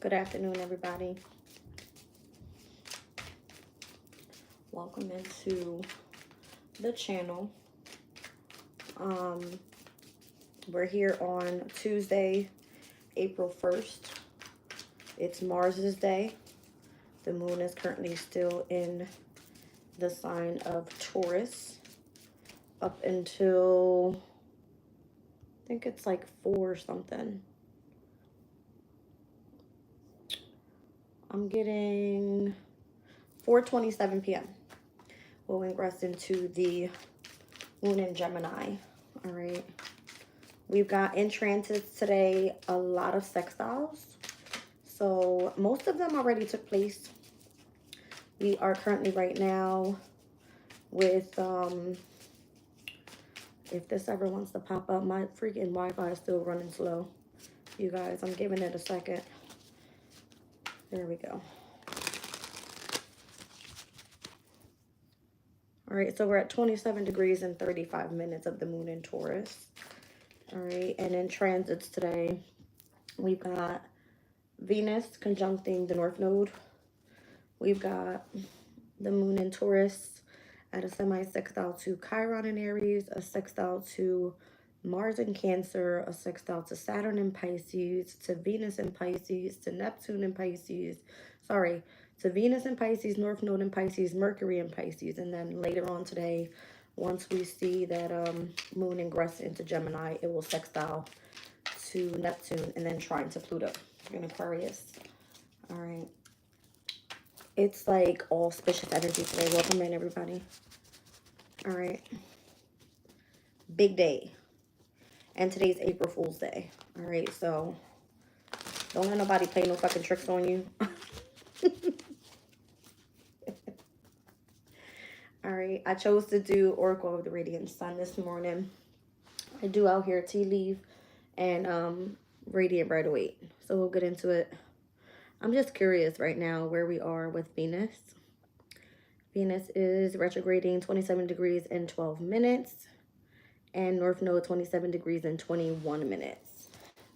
Good afternoon, everybody. Welcome into the channel. We're here on Tuesday, April 1st. It's Mars's day. The moon is currently still in the sign of Taurus up until, I think it's like 4 or something. I'm getting 4:27 p.m. We'll ingress into the moon in Gemini. All right. We've got in transits today a lot of sextiles. So most of them already took place. We are currently right now with, if this ever wants to pop up, my freaking Wi-Fi is still running slow. You guys, I'm giving it a second. There we go. All right, so we're at 27 degrees and 35 minutes of the moon in Taurus. All right, and in transits today, we've got Venus conjuncting the North Node. We've got the moon in Taurus at a semi-sextile to Chiron in Aries, a sextile to Mars in Cancer, a sextile to Saturn in Pisces, to Venus in Pisces, to Neptune in Pisces, to Venus in Pisces, North Node in Pisces, Mercury in Pisces. And then later on today, once we see that moon ingress into Gemini, it will sextile to Neptune and then trine to Pluto in Aquarius. All right. It's like auspicious energy today. Welcome in, everybody. All right. Big day. And today's April Fool's Day. All right, so don't let nobody play no fucking tricks on you. All right, I chose to do Oracle of the Radiant Sun this morning. I do out here tea leaf and Radiant Rider-Waite. So we'll get into it. I'm just curious right now where we are with Venus. Venus is retrograding 27 degrees and 12 minutes. And North Node 27 degrees and 21 minutes.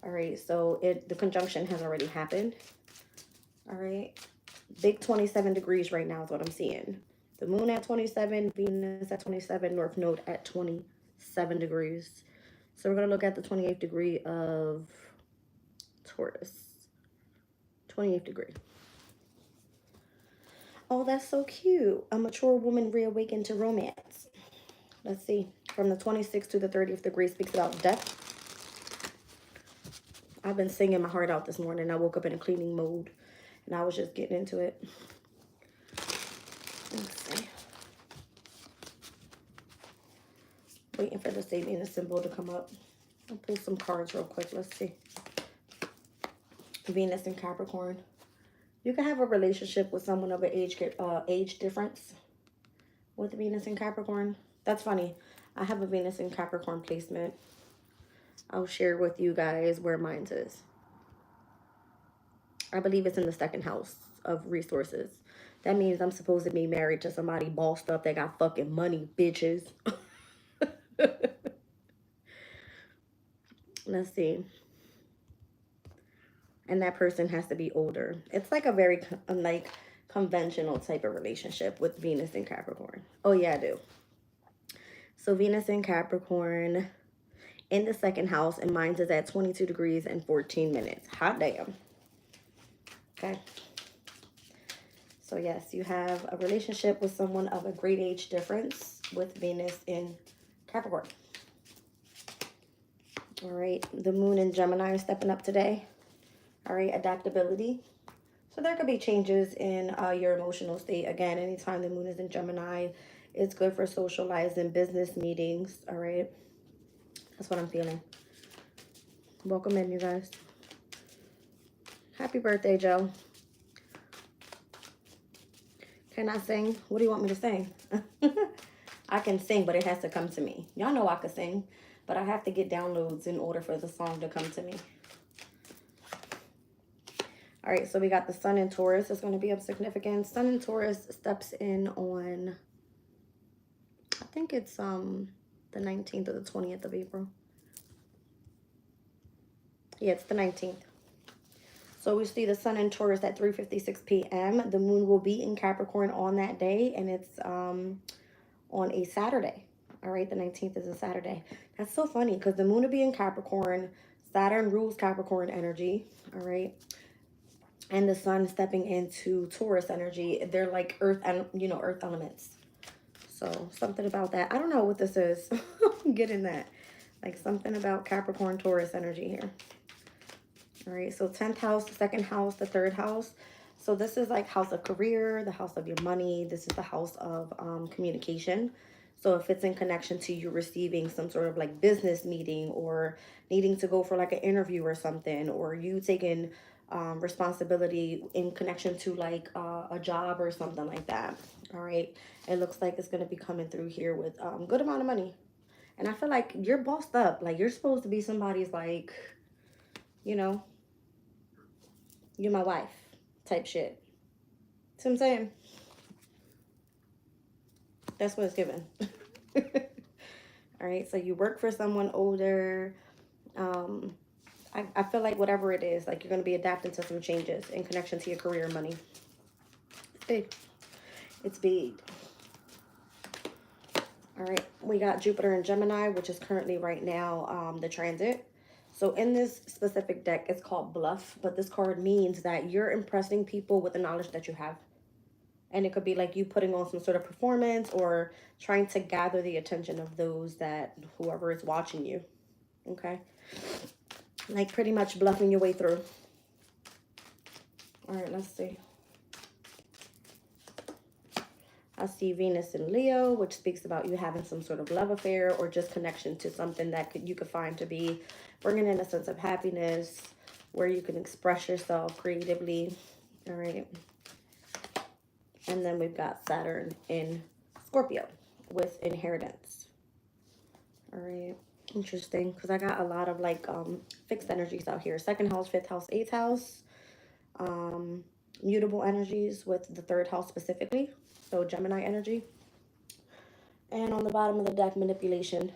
All right, so the conjunction has already happened. All right, big 27 degrees right now is what I'm seeing. The moon at 27, Venus at 27, North Node at 27 degrees. So we're going to look at the 28th degree of Taurus. 28th degree. Oh, that's so cute. A mature woman reawakened to romance. Let's see. From the 26th to the 30th degree speaks about death. I've been singing my heart out this morning. I woke up in a cleaning mode and I was just getting into it. Let's see. Waiting for the saving the symbol to come up. I'll pull some cards real quick. Let's see. Venus and Capricorn. You can have a relationship with someone of an age difference with Venus and Capricorn. That's funny. I have a Venus in Capricorn placement. I'll share with you guys where mine is. I believe it's in the 2nd house of resources. That means I'm supposed to be married to somebody bossed up that got fucking money, bitches. Let's see. And that person has to be older. It's like a very conventional type of relationship with Venus and Capricorn. Oh yeah, I do. So Venus in Capricorn in the 2nd house, and mine is at 22 degrees and 14 minutes. Hot damn. Okay. So yes, you have a relationship with someone of a great age difference with Venus in Capricorn. All right. The moon in Gemini is stepping up today. All right. Adaptability. So there could be changes in your emotional state. Again, anytime the moon is in Gemini, it's good for socializing, business meetings, all right? That's what I'm feeling. Welcome in, you guys. Happy birthday, Joe. Can I sing? What do you want me to sing? I can sing, but it has to come to me. Y'all know I can sing, but I have to get downloads in order for the song to come to me. All right, so we got the sun in Taurus. It's going to be of significance. Sun in Taurus steps in on, I think it's the 19th or the 20th of April. Yeah, it's the 19th. So we see the sun in Taurus at 3:56 p.m. The moon will be in Capricorn on that day, and it's on a Saturday. All right, the 19th is a Saturday. That's so funny because the moon will be in Capricorn. Saturn rules Capricorn energy. All right. And the sun stepping into Taurus energy. They're like earth and, you know, earth elements. So something about that. I don't know what this is. I'm getting that. Like something about Capricorn Taurus energy here. All right. So 10th house, the second house, the third house. So this is like house of career, the house of your money. This is the house of communication. So if it's in connection to you receiving some sort of like business meeting or needing to go for like an interview or something, or you taking responsibility in connection to like a job or something like that. All right. It looks like it's going to be coming through here with good amount of money. And I feel like you're bossed up. Like you're supposed to be somebody's like, you know, you're my wife type shit. See what I'm saying? That's what it's given. All right. So you work for someone older. I feel like whatever it is, like you're going to be adapting to some changes in connection to your career and money. It's big. It's big. All right. We got Jupiter and Gemini, which is currently right now the transit. So in this specific deck, it's called Bluff. But this card means that you're impressing people with the knowledge that you have. And it could be like you putting on some sort of performance or trying to gather the attention of those that whoever is watching you. Okay. Like pretty much bluffing your way through. All right, let's see. I see Venus in Leo, which speaks about you having some sort of love affair or just connection to something that you could find to be bringing in a sense of happiness where you can express yourself creatively. All right. And then we've got Saturn in Scorpio with inheritance. All right. Interesting, because I got a lot of like fixed energies out here. Second house, fifth house, eighth house. Mutable energies with the third house specifically. So Gemini energy. And on the bottom of the deck, manipulation.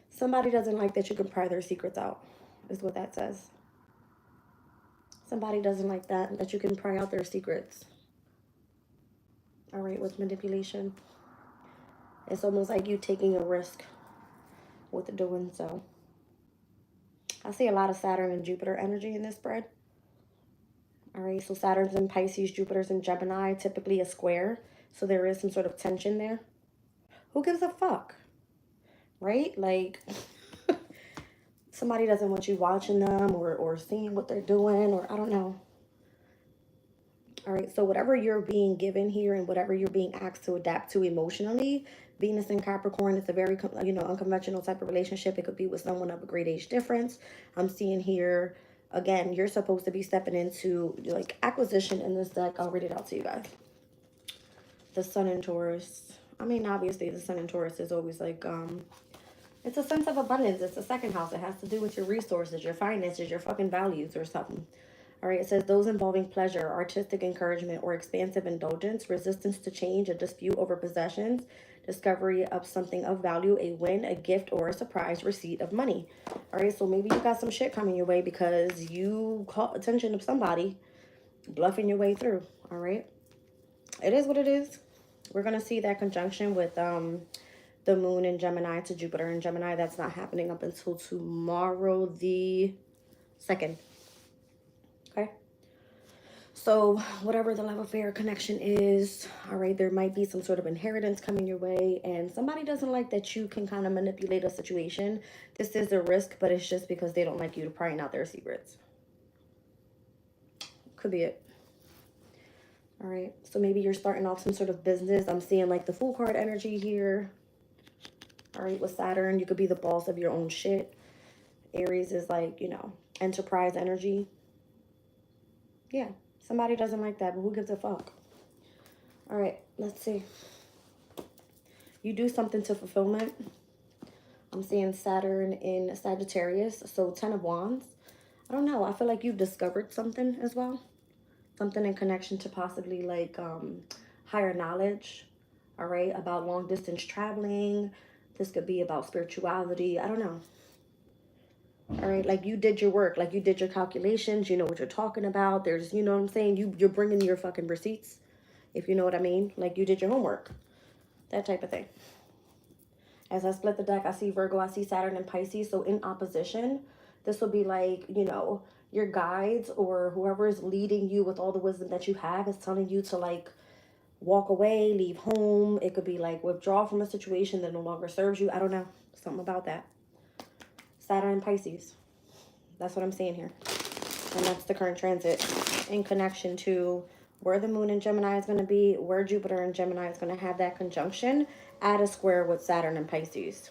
Somebody doesn't like that you can pry their secrets out, is what that says. Somebody doesn't like that you can pry out their secrets. All right, with manipulation. It's almost like you taking a risk with doing so. I see a lot of Saturn and Jupiter energy in this spread. All right, so Saturn's in Pisces, Jupiter's in Gemini, typically a square. So there is some sort of tension there. Who gives a fuck? Right? Like, somebody doesn't want you watching them or seeing what they're doing, or I don't know. All right, so whatever you're being given here and whatever you're being asked to adapt to emotionally, Venus in Capricorn, it's a very, you know, unconventional type of relationship. It could be with someone of a great age difference. I'm seeing here, again, you're supposed to be stepping into like acquisition in this deck. I'll read it out to you guys. The sun in Taurus. I mean, obviously the sun in Taurus is always like, it's a sense of abundance. It's the second house. It has to do with your resources, your finances, your fucking values or something. All right, it says those involving pleasure, artistic encouragement, or expansive indulgence, resistance to change, a dispute over possessions, discovery of something of value, a win, a gift, or a surprise receipt of money. All right, so maybe you got some shit coming your way because you caught attention of somebody bluffing your way through. All right, it is what it is. We're going to see that conjunction with the moon in Gemini to Jupiter in Gemini. That's not happening up until tomorrow, the 2nd. Okay. So whatever the love affair connection is, all right, there might be some sort of inheritance coming your way, and somebody doesn't like that you can kind of manipulate a situation. This is a risk, but it's just because they don't like you to prying out their secrets. Could be it. All right, so maybe you're starting off some sort of business. I'm seeing like the Fool card energy here. All right, with Saturn, you could be the boss of your own shit. Aries is like, you know, enterprise energy. Yeah, somebody doesn't like that, but who gives a fuck? All right, let's see. You do something to fulfillment. I'm seeing Saturn in Sagittarius, so 10 of Wands. I don't know. I feel like you've discovered something as well. Something in connection to possibly like higher knowledge, all right, about long distance traveling. This could be about spirituality. I don't know. All right, like you did your work, like you did your calculations, you know what you're talking about. There's, you know what I'm saying? You're bringing your fucking receipts, if you know what I mean. Like you did your homework, that type of thing. As I split the deck, I see Virgo, I see Saturn and Pisces. So in opposition, this will be like, you know, your guides or whoever is leading you with all the wisdom that you have is telling you to like walk away, leave home. It could be like withdraw from a situation that no longer serves you. I don't know. Something about that. Saturn and Pisces. That's what I'm seeing here. And that's the current transit in connection to where the moon in Gemini is going to be, where Jupiter in Gemini is going to have that conjunction at a square with Saturn and Pisces.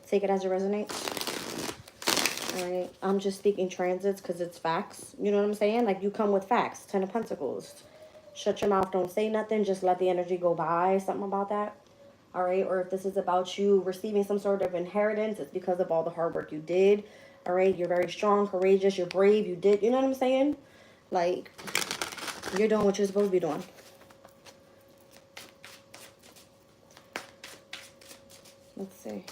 Take it as it resonates. All right. I'm just speaking transits because it's facts. You know what I'm saying? Like you come with facts. 10 of Pentacles. Shut your mouth. Don't say nothing. Just let the energy go by. Something about that. All right. Or if this is about you receiving some sort of inheritance, it's because of all the hard work you did. All right. You're very strong, courageous. You're brave. You did. You know what I'm saying? Like you're doing what you're supposed to be doing. Let's see.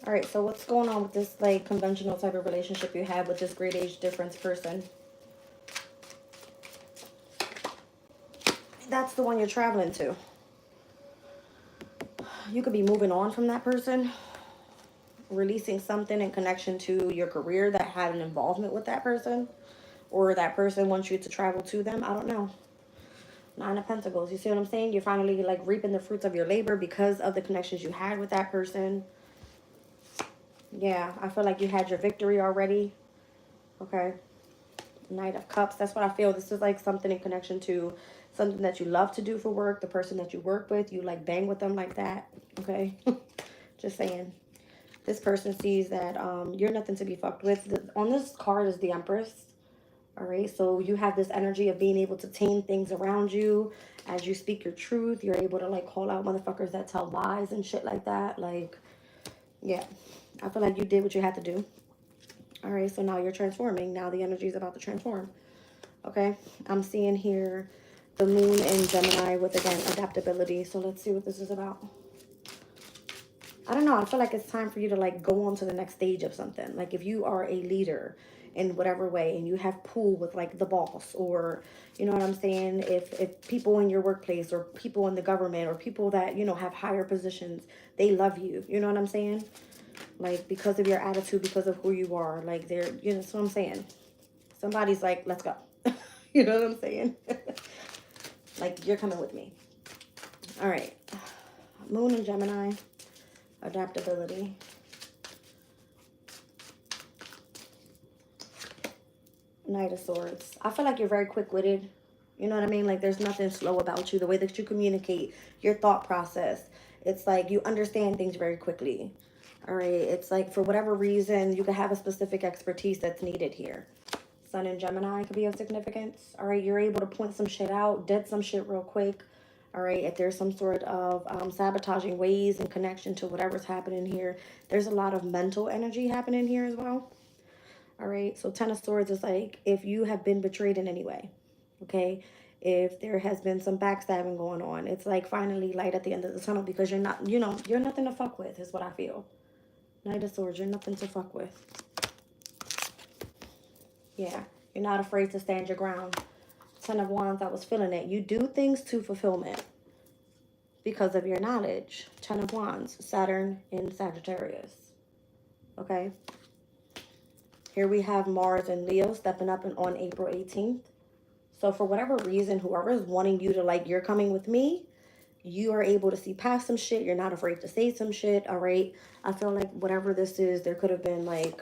All right, so what's going on with this like conventional type of relationship you have with this great age difference person? That's the one you're traveling to. You could be moving on from that person, releasing something in connection to your career that had an involvement with that person, or that person wants you to travel to them. I don't know. 9 of Pentacles. You see what I'm saying? You're finally like reaping the fruits of your labor because of the connections you had with that person. Yeah, I feel like you had your victory already. Okay. Knight of Cups. That's what I feel. This is like something in connection to something that you love to do for work. The person that you work with, you like bang with them like that. Okay. Just saying. This person sees that you're nothing to be fucked with. On this card is the Empress. All right. So you have this energy of being able to tame things around you. As you speak your truth, you're able to like call out motherfuckers that tell lies and shit like that. Like, yeah. I feel like you did what you had to do. All right. So now you're transforming. Now the energy is about to transform. Okay, I'm seeing here the moon in Gemini with, again, adaptability. So let's see what this is about. I don't know. I feel like it's time for you to, like, go on to the next stage of something. Like, if you are a leader in whatever way and you have pull with, like, the boss or, you know what I'm saying? If people in your workplace or people in the government or people that, you know, have higher positions, they love you. You know what I'm saying? Like, because of your attitude, because of who you are. Like, they're, you know, that's what I'm saying. Somebody's like, let's go. You know what I'm saying? Like, you're coming with me. All right. Moon in Gemini. Adaptability. Knight of Swords. I feel like you're very quick-witted. You know what I mean? Like, there's nothing slow about you. The way that you communicate, your thought process. It's like you understand things very quickly. All right. It's like, for whatever reason, you could have a specific expertise that's needed here. Sun in Gemini could be of significance. All right, you're able to point some shit out, dead some shit real quick. All right, if there's some sort of sabotaging ways in connection to whatever's happening here, there's a lot of mental energy happening here as well. All right, so 10 of Swords is like if you have been betrayed in any way, okay? If there has been some backstabbing going on, it's like finally light at the end of the tunnel because you're not, you know, you're nothing to fuck with is what I feel. Knight of Swords, you're nothing to fuck with. Yeah, you're not afraid to stand your ground. 10 of Wands, I was feeling it. You do things to fulfillment because of your knowledge. 10 of Wands, Saturn in Sagittarius. Okay. Here we have Mars and Leo stepping up on April 18th. So for whatever reason, whoever is wanting you to, like, you're coming with me, you are able to see past some shit. You're not afraid to say some shit. All right. I feel like whatever this is, there could have been like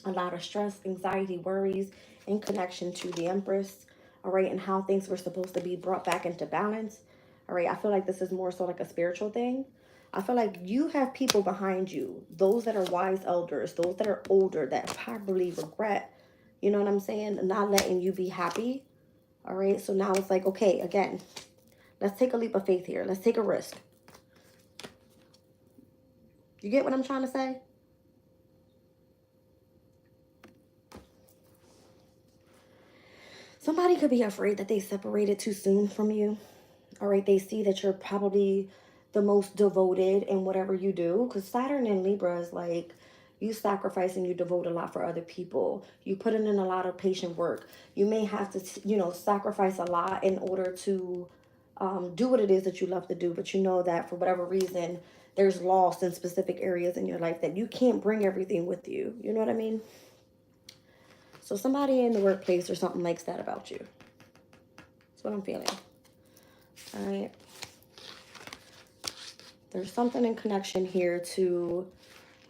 a lot of stress, anxiety, worries in connection to the Empress. All right. And how things were supposed to be brought back into balance. All right. I feel like this is more so like a spiritual thing. I feel like you have people behind you, those that are wise elders, those that are older that probably regret, you know what I'm saying, not letting you be happy. All right. So now it's like, okay, again, let's take a leap of faith here. Let's take a risk. You get what I'm trying to say? Somebody could be afraid that they separated too soon from you. All right, they see that you're probably the most devoted in whatever you do. Because Saturn in Libra is like, you sacrifice and you devote a lot for other people. You put in a lot of patient work. You may have to, you know, sacrifice a lot in order to do what it is that you love to do. But you know that for whatever reason, there's loss in specific areas in your life that you can't bring everything with you. You know what I mean? So somebody in the workplace or something likes that about you. That's what I'm feeling. All right. There's something in connection here to,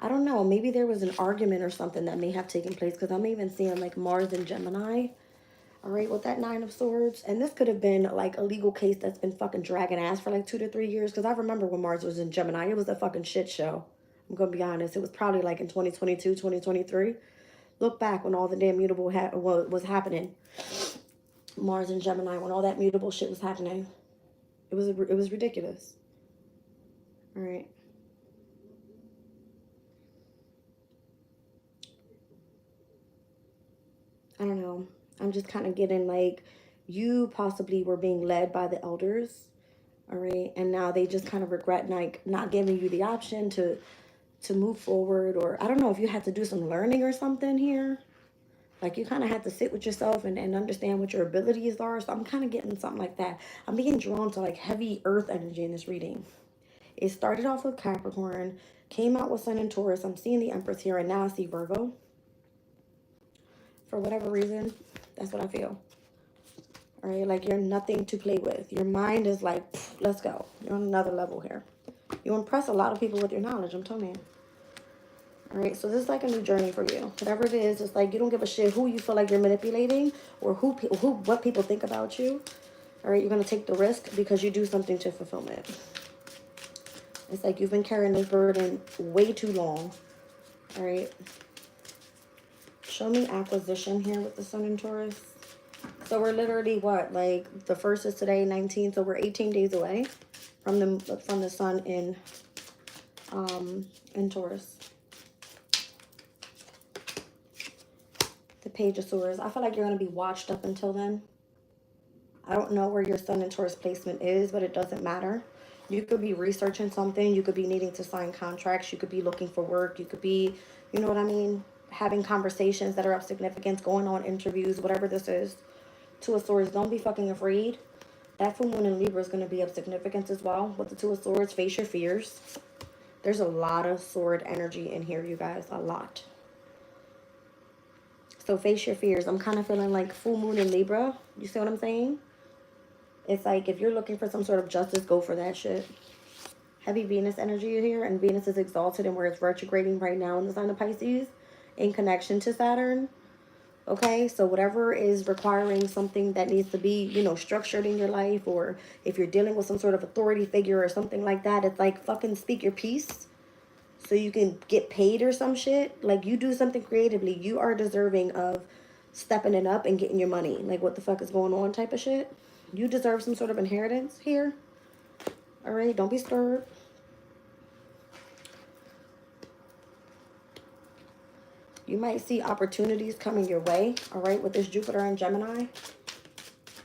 I don't know, maybe there was an argument or something that may have taken place, because I'm even seeing like Mars and Gemini. All right, with that Nine of Swords. And this could have been like a legal case that's been fucking dragging ass for like 2 to 3 years. Because I remember when Mars was in Gemini, it was a fucking shit show. I'm going to be honest. It was probably like in 2022, 2023. Look back when all the damn mutable was happening. Mars and Gemini, when all that mutable shit was happening. It was ridiculous. All right. I don't know. I'm just kind of getting like, you possibly were being led by the elders. All right. And now they just kind of regret like not giving you the option to move forward. Or I don't know if you had to do some learning or something here. Like you kind of had to sit with yourself and understand what your abilities are. So I'm kind of getting something like that. I'm being drawn to like heavy earth energy in this reading. It started off with Capricorn, came out with Sun and Taurus. I'm seeing the Empress here, and now I see Virgo. For whatever reason, that's what I feel. All right, like you're nothing to play with. Your mind is like, let's go. You're on another level here. You impress a lot of people with your knowledge, I'm telling you. All right, so this is like a new journey for you. Whatever it is, it's like you don't give a shit who you feel like you're manipulating or what people think about you. All right, you're going to take the risk because you do something to fulfillment. It's like you've been carrying this burden way too long. All right. Show me acquisition here with the Sun and Taurus. So we're literally what? Like the first is today, 19. So we're 18 days away from the Sun in Taurus. The Page of Swords. I feel like you're going to be watched up until then. I don't know where your Sun and Taurus placement is, but it doesn't matter. You could be researching something. You could be needing to sign contracts. You could be looking for work. You could be, you know what I mean? Having conversations that are of significance, going on interviews, whatever this is. Two of Swords, don't be fucking afraid. That full moon in Libra is going to be of significance as well. With the Two of Swords, face your fears. There's a lot of sword energy in here, you guys. A lot. So face your fears. I'm kind of feeling like full moon in Libra. You see what I'm saying? It's like if you're looking for some sort of justice, go for that shit. Heavy Venus energy here, and Venus is exalted and where it's retrograding right now in the sign of Pisces in connection to Saturn. Okay, so whatever is requiring something that needs to be, you know, structured in your life, or if you're dealing with some sort of authority figure or something like that, it's like fucking speak your piece so you can get paid or some shit. Like you do something creatively. You are deserving of stepping it up and getting your money. Like what the fuck is going on type of shit. You deserve some sort of inheritance here. All right, don't be scared. You might see opportunities coming your way, all right, with this Jupiter and Gemini.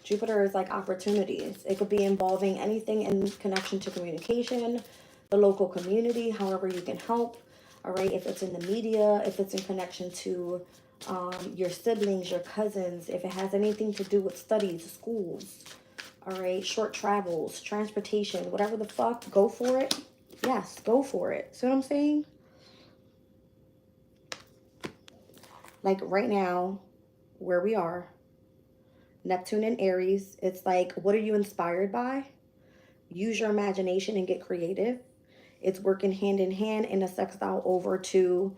Jupiter is like opportunities. It could be involving anything in connection to communication, the local community, however you can help, all right, if it's in the media, if it's in connection to your siblings, your cousins, if it has anything to do with studies, schools, all right, short travels, transportation, whatever the fuck, go for it. Yes, go for it. See what I'm saying? Like right now, where we are, Neptune and Aries, it's like, what are you inspired by? Use your imagination and get creative. It's working hand in hand in a sextile over to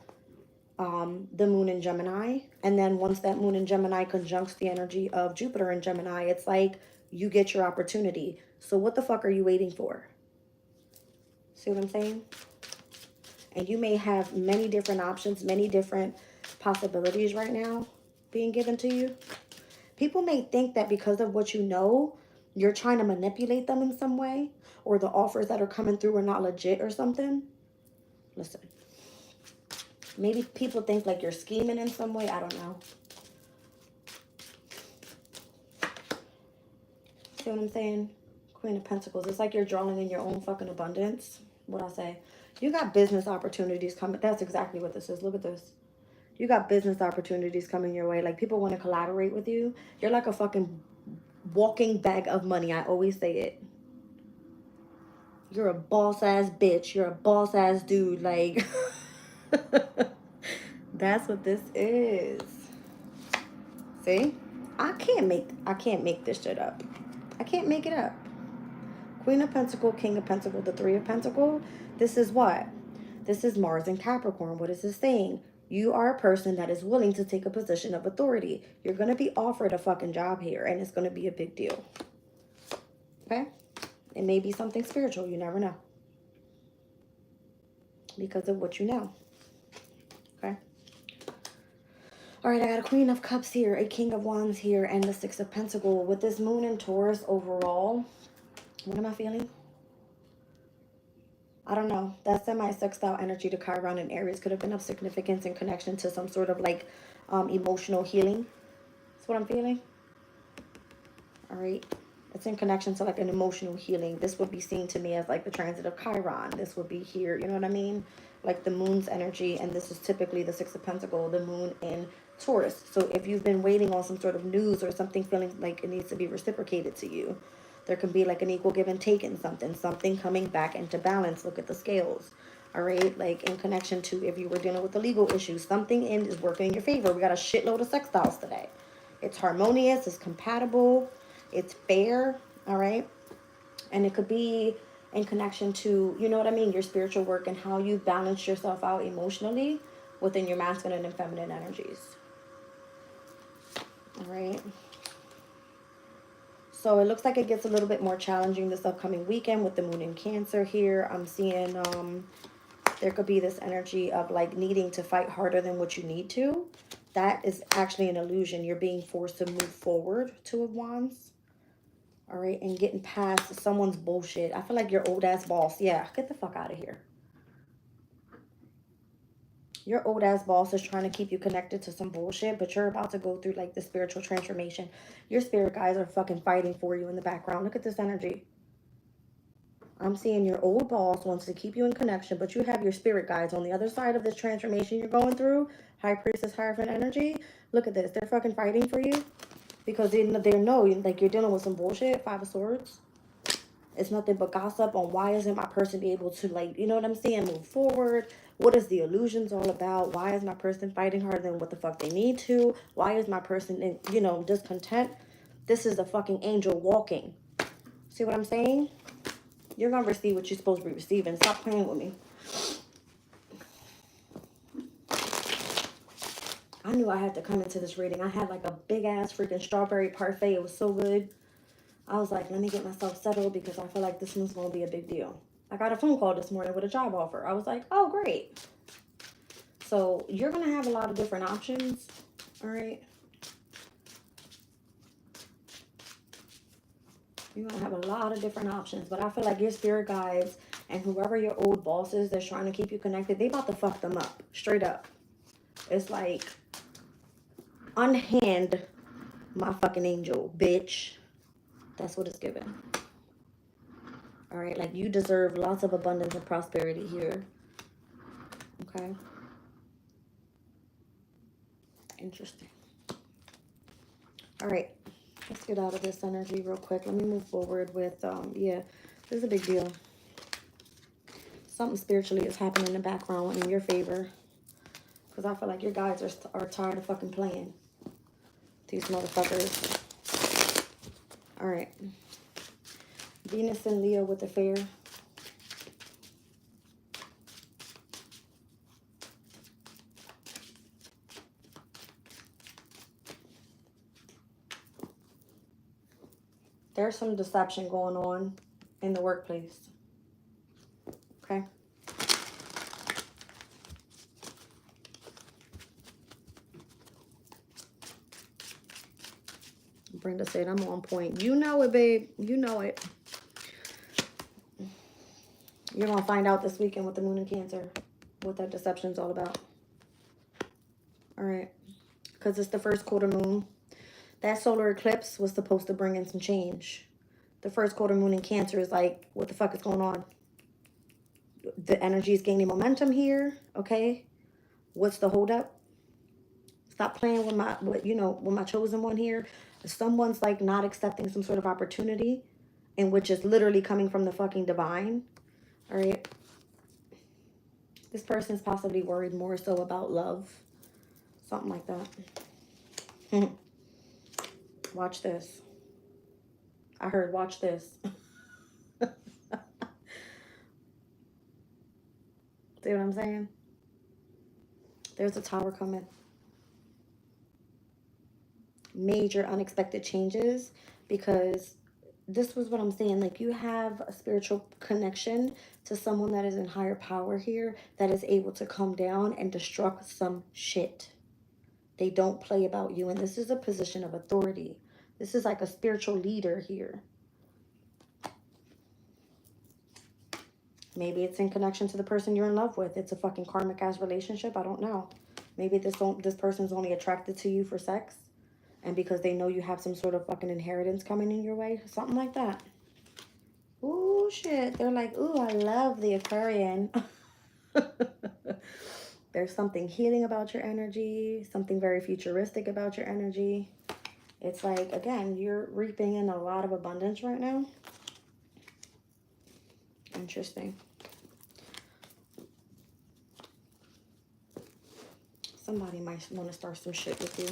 the moon in Gemini. And then once that moon in Gemini conjuncts the energy of Jupiter in Gemini, it's like you get your opportunity. So what the fuck are you waiting for? See what I'm saying? And you may have many different options, many different possibilities right now being given to you. People may think that because of what you know, you're trying to manipulate them in some way, or the offers that are coming through are not legit or something. Listen, maybe people think like you're scheming in some way. I don't know. See what I'm saying? Queen of Pentacles. It's like you're drawing in your own fucking abundance. What I say? You got business opportunities coming. That's exactly what this is. Look at this. You got business opportunities coming your way. Like, people want to collaborate with you. You're like a fucking walking bag of money. I always say it. You're a boss-ass bitch. You're a boss-ass dude. Like, that's what this is. See? I can't make this shit up. I can't make it up. Queen of Pentacles, King of Pentacles, the Three of Pentacles. This is what? This is Mars and Capricorn. What is this saying? You are a person that is willing to take a position of authority. You're going to be offered a fucking job here, and it's going to be a big deal. Okay? It may be something spiritual. You never know. Because of what you know. Okay? All right, I got a Queen of Cups here, a King of Wands here, and the Six of Pentacles. With this Moon in Taurus overall, what am I feeling? I don't know. That semi-sextile energy to Chiron and Aries could have been of significance in connection to some sort of like emotional healing. That's what I'm feeling. All right. It's in connection to like an emotional healing. This would be seen to me as like the transit of Chiron. This would be here. You know what I mean? Like the moon's energy. And this is typically the Six of Pentacles, the moon in Taurus. So if you've been waiting on some sort of news or something feeling like it needs to be reciprocated to you, there can be like an equal give and take in something coming back into balance. Look at the scales. All right. Like in connection to if you were dealing with the legal issues, something is working in your favor. We got a shitload of sextiles today. It's harmonious. It's compatible. It's fair. All right. And it could be in connection to, you know what I mean, your spiritual work and how you balance yourself out emotionally within your masculine and feminine energies. All right. So it looks like it gets a little bit more challenging this upcoming weekend with the moon in Cancer here. I'm seeing there could be this energy of like needing to fight harder than what you need to. That is actually an illusion. You're being forced to move forward, Two of Wands. All right, and getting past someone's bullshit. I feel like your old ass boss. Yeah, get the fuck out of here. Your old ass boss is trying to keep you connected to some bullshit, but you're about to go through like the spiritual transformation. Your spirit guides are fucking fighting for you in the background. Look at this energy. I'm seeing your old boss wants to keep you in connection, but you have your spirit guides on the other side of this transformation you're going through. High Priestess, Hierophant energy. Look at this. They're fucking fighting for you because they know like you're dealing with some bullshit. Five of Swords. It's nothing but gossip on why isn't my person be able to, like, you know what I'm saying, move forward. What is the illusions all about? Why is my person fighting harder than what the fuck they need to? Why is my person, you know, discontent? This is the fucking angel walking. See what I'm saying? You're going to receive what you're supposed to be receiving. Stop playing with me. I knew I had to come into this reading. I had like a big ass freaking strawberry parfait. It was so good. I was like, let me get myself settled because I feel like this one's going to be a big deal. I got a phone call this morning with a job offer. I was like, oh, great. So you're going to have a lot of different options. All right. You're going to have a lot of different options. But I feel like your spirit guides and whoever your old boss is that's trying to keep you connected, they about to fuck them up. Straight up. It's like, unhand my fucking angel, bitch. That's what it's given. All right, like you deserve lots of abundance and prosperity here. Okay. Interesting. All right, let's get out of this energy real quick. Let me move forward with, yeah, this is a big deal. Something spiritually is happening in the background in your favor. Because I feel like your guys are tired of fucking playing. These motherfuckers. All right. Venus and Leo with the fair. There's some deception going on in the workplace. Okay. Brenda said, I'm on point. You know it, babe. You know it. You're going to find out this weekend with the moon in Cancer what that deception's all about. All right. Because it's the first quarter moon. That solar eclipse was supposed to bring in some change. The first quarter moon in Cancer is like, what the fuck is going on? The energy is gaining momentum here, okay? What's the holdup? Stop playing with my, with my chosen one here. Someone's like not accepting some sort of opportunity, and which is literally coming from the fucking divine. All right. This person's possibly worried more so about love. Something like that. Watch this. I heard watch this. See what I'm saying? There's a tower coming. Major unexpected changes, because this was what I'm saying. Like, you have a spiritual connection to someone that is in higher power here, that is able to come down and destruct some shit. They don't play about you. And this is a position of authority. This is like a spiritual leader here. Maybe it's in connection to the person you're in love with. It's a fucking karmic ass relationship. I don't know. Maybe this person's only attracted to you for sex, and because they know you have some sort of fucking inheritance coming in your way. Something like that. Ooh, shit. They're like, ooh, I love the Aquarian. There's something healing about your energy. Something very futuristic about your energy. It's like, again, you're reaping in a lot of abundance right now. Interesting. Somebody might want to start some shit with you.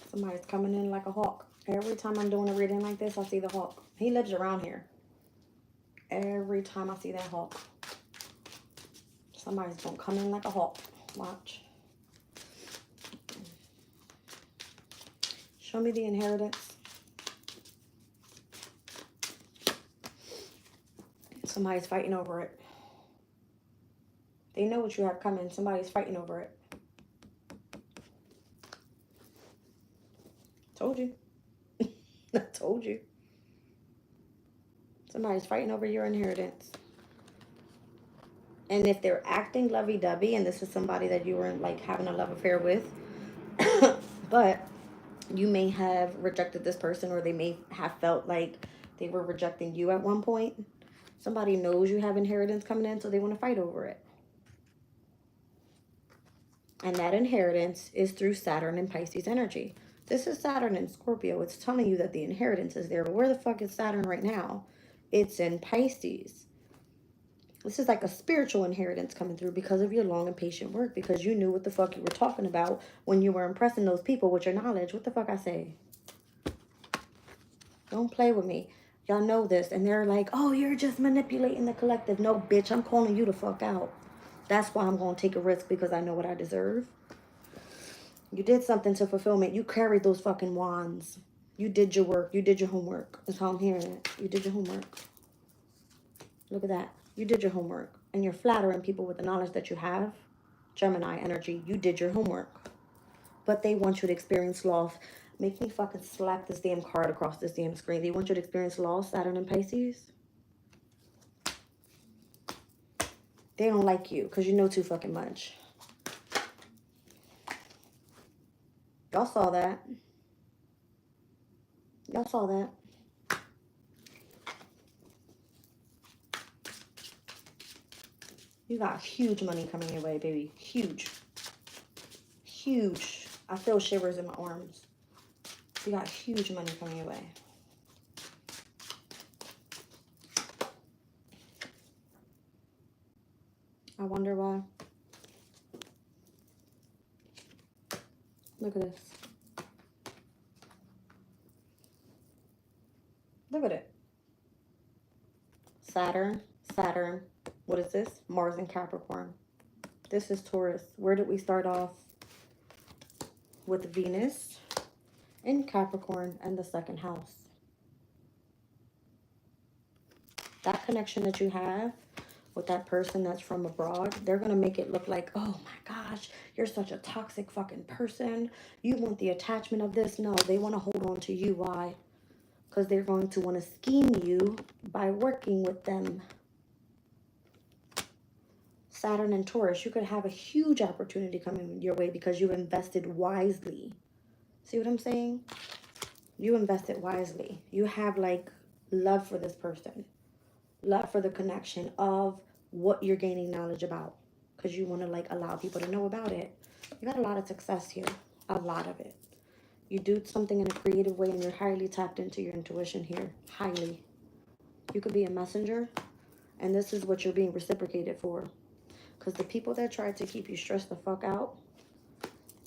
Somebody's coming in like a hawk. Every time I'm doing a reading like this, I see the hawk. He lives around here. Every time I see that hawk. Somebody's going to come in like a hawk. Watch. Show me the inheritance. Somebody's fighting over it. They know what you have coming. Somebody's fighting over it. Told you. I told you. Somebody's fighting over your inheritance. And if they're acting lovey-dovey, and this is somebody that you were like having a love affair with, but you may have rejected this person, or they may have felt like they were rejecting you at one point. Somebody knows you have inheritance coming in, so they want to fight over it. And that inheritance is through Saturn and Pisces energy. This is Saturn and Scorpio. It's telling you that the inheritance is there. But where the fuck is Saturn right now? It's in Pisces. This is like a spiritual inheritance coming through because of your long and patient work. Because you knew what the fuck you were talking about when you were impressing those people with your knowledge. What the fuck I say? Don't play with me. Y'all know this. And they're like, oh, you're just manipulating the collective. No, bitch, I'm calling you the fuck out. That's why I'm going to take a risk, because I know what I deserve. You did something to fulfillment. You carried those fucking wands. You did your work. You did your homework. That's how I'm hearing it. You did your homework. Look at that. You did your homework. And you're flattering people with the knowledge that you have. Gemini energy. You did your homework. But they want you to experience loss. Make me fucking slap this damn card across this damn screen. They want you to experience loss, Saturn and Pisces. They don't like you because you know too fucking much. Y'all saw that. Y'all saw that. You got huge money coming your way, baby. Huge. Huge. I feel shivers in my arms. You got huge money coming your way. I wonder why. Look at this. Look at it. Saturn. What is this? Mars and Capricorn. This is Taurus. Where did we start off? With Venus in Capricorn and the second house. That connection that you have with that person that's from abroad, they're going to make it look like, oh my gosh, you're such a toxic fucking person. You want the attachment of this. No, they want to hold on to you. Why? because they're going to want to scheme you by working with them. Saturn and Taurus, you could have a huge opportunity coming your way because you invested wisely. See what I'm saying? You invested wisely. You have like love for this person, love for the connection of what you're gaining knowledge about, because you want to like allow people to know about it. You got a lot of success here, a lot of it. You do something in a creative way and you're highly tapped into your intuition here, highly. You could be a messenger, and this is what you're being reciprocated for. Because the people that try to keep you stressed the fuck out,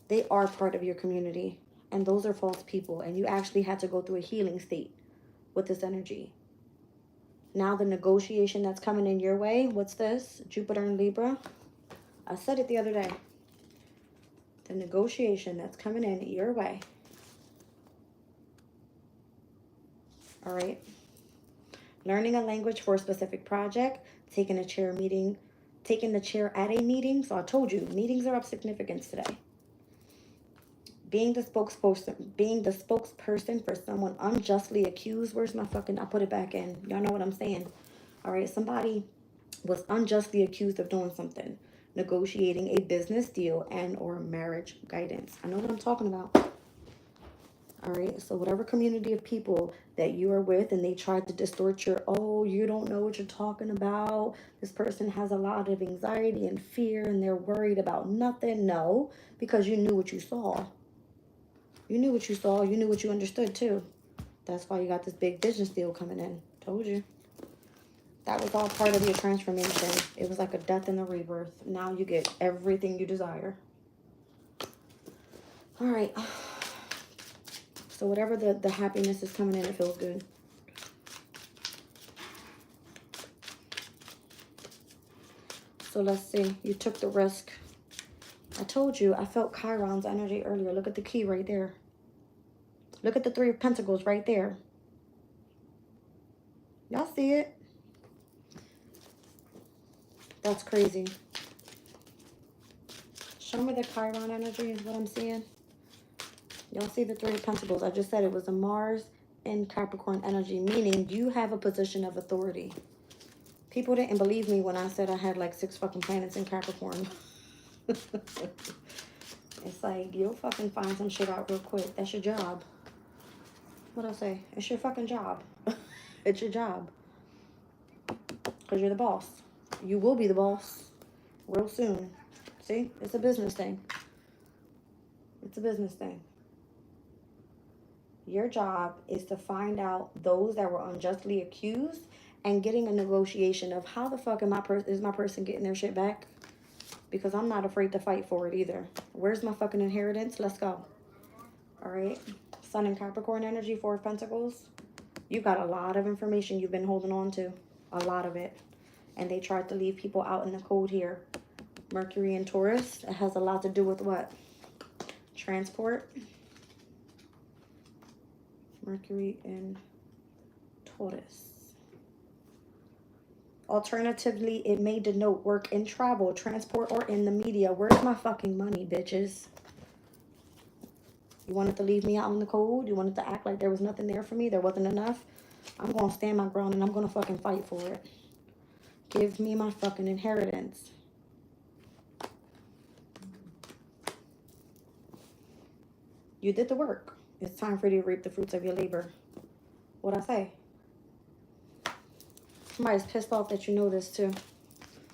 they are part of your community. And those are false people. And you actually had to go through a healing state with this energy. Now the negotiation that's coming in your way, what's this? Jupiter and Libra. I said it the other day. The negotiation that's coming in your way. All right. Learning a language for a specific project. Taking a chair meeting. Taking the chair at a meeting. So I told you, meetings are of significance today. Being the spokesperson for someone unjustly accused. Where's my fucking, I put it back in. Y'all know what I'm saying. All right. Somebody was unjustly accused of doing something. Negotiating a business deal and or marriage guidance. I know what I'm talking about. All right, so whatever community of people that you are with and they tried to distort your, oh, you don't know what you're talking about. This person has a lot of anxiety and fear and they're worried about nothing. No, because you knew what you saw. You knew what you saw. You knew what you understood too. That's why you got this big business deal coming in. Told you. That was all part of your transformation. It was like a death and a rebirth. Now you get everything you desire. All right. So whatever the happiness is coming in, it feels good. So let's see. You took the risk. I told you, I felt Chiron's energy earlier. Look at the key right there. Look at the Three of Pentacles right there. Y'all see it? That's crazy. Show me the Chiron energy is what I'm seeing. Y'all see the Three of Pentacles? I just said it was a Mars in Capricorn energy, meaning you have a position of authority. People didn't believe me when I said I had like 6 fucking planets in Capricorn. It's like, you'll fucking find some shit out real quick. That's your job. What'd I say? It's your fucking job. It's your job. Because you're the boss. You will be the boss real soon. See? It's a business thing. It's a business thing. Your job is to find out those that were unjustly accused and getting a negotiation of how the fuck is my person getting their shit back? Because I'm not afraid to fight for it either. Where's my fucking inheritance? Let's go. All right. Sun and Capricorn energy, 4 of Pentacles. You got a lot of information you've been holding on to. A lot of it. And they tried to leave people out in the cold here. Mercury and Taurus. It has a lot to do with what? Transport. Mercury and Taurus. Alternatively, it may denote work in travel, transport, or in the media. Where's my fucking money, bitches? You wanted to leave me out in the cold? You wanted to act like there was nothing there for me? There wasn't enough? I'm going to stand my ground and I'm going to fucking fight for it. Give me my fucking inheritance. You did the work. It's time for you to reap the fruits of your labor. What'd I say? Somebody's pissed off that you know this too.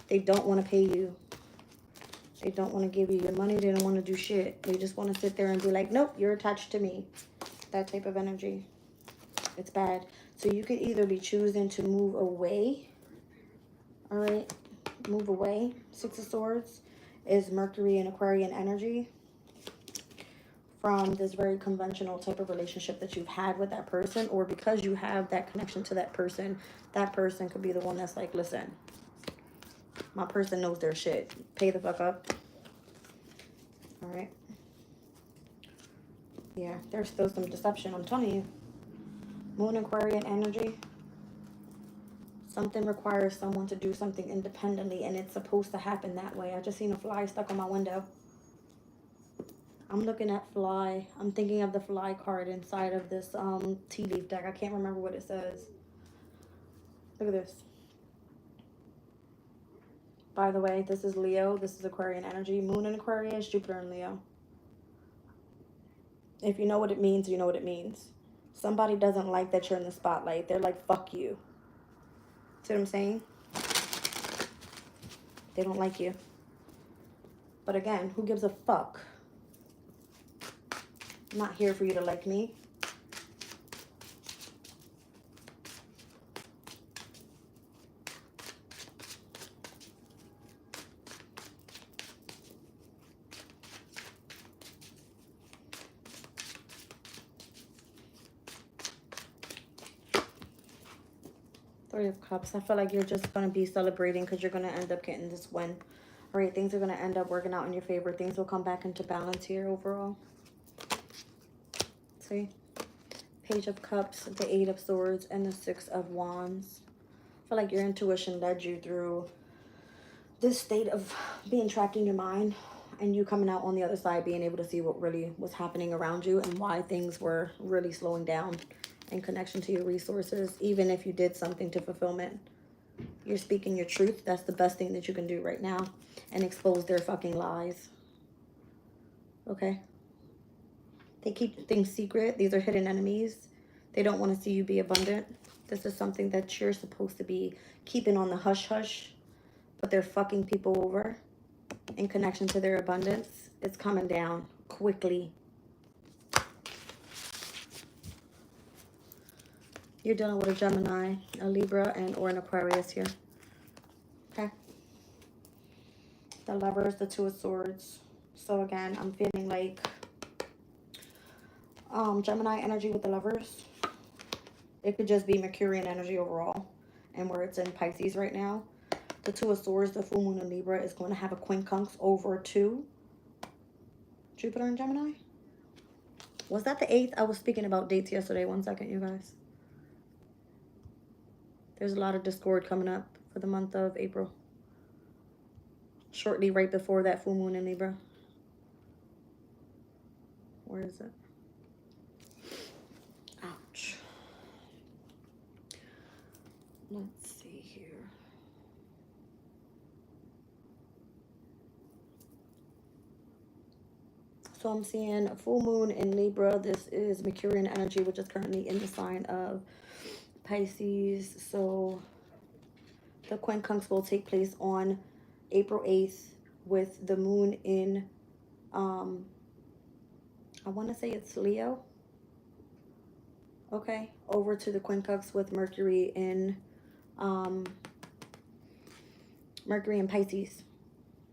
They don't want to pay you. They don't want to give you your money. They don't want to do shit. They just want to sit there and be like, nope, you're attached to me. That type of energy. It's bad. So you could either be choosing to move away. All right. Move away. 6 of Swords is Mercury and Aquarian energy from this very conventional type of relationship that you've had with that person, or because you have that connection to that person could be the one that's like, listen, my person knows their shit. Pay the fuck up. All right. Yeah, there's still some deception, I'm telling you. Moon Aquarian energy. Something requires someone to do something independently, and it's supposed to happen that way. I just seen a fly stuck on my window. I'm looking at fly. I'm thinking of the fly card inside of this tea leaf deck. I can't remember what it says. Look at this. By the way, this is Leo. This is Aquarian energy. Moon in Aquarius, Jupiter in Leo. If you know what it means, you know what it means. Somebody doesn't like that you're in the spotlight. They're like, fuck you. See what I'm saying? They don't like you. But again, who gives a fuck? I'm not here for you to like me. Three of Cups. I feel like you're just going to be celebrating because you're going to end up getting this win. All right, things are going to end up working out in your favor. Things will come back into balance here overall. See? Page of Cups, the Eight of Swords, and the Six of Wands. I feel like your intuition led you through this state of being trapped in your mind and you coming out on the other side, being able to see what really was happening around you and why things were really slowing down in connection to your resources, even if you did something to fulfillment. You're speaking your truth. That's the best thing that you can do right now, and expose their fucking lies. Okay? They keep things secret. These are hidden enemies. They don't want to see you be abundant. This is something that you're supposed to be keeping on the hush-hush, but they're fucking people over in connection to their abundance. It's coming down quickly. You're dealing with a Gemini, a Libra, or an Aquarius here. Okay? The Lovers, the Two of Swords. So again, I'm feeling like Gemini energy with the Lovers. It could just be Mercurian energy overall. And where it's in Pisces right now. The Two of Swords, the full moon in Libra, is going to have a quincunx over to Jupiter and Gemini. Was that the 8th? I was speaking about dates yesterday. One second, you guys. There's a lot of discord coming up for the month of April. Shortly right before that full moon in Libra. Where is it? Ouch. Let's see here. So I'm seeing a full moon in Libra. This is Mercurian energy, which is currently in the sign of Pisces. So the quincunx will take place on April 8th with the moon in, I want to say it's Leo. Okay, over to the quincunx with Mercury in Pisces.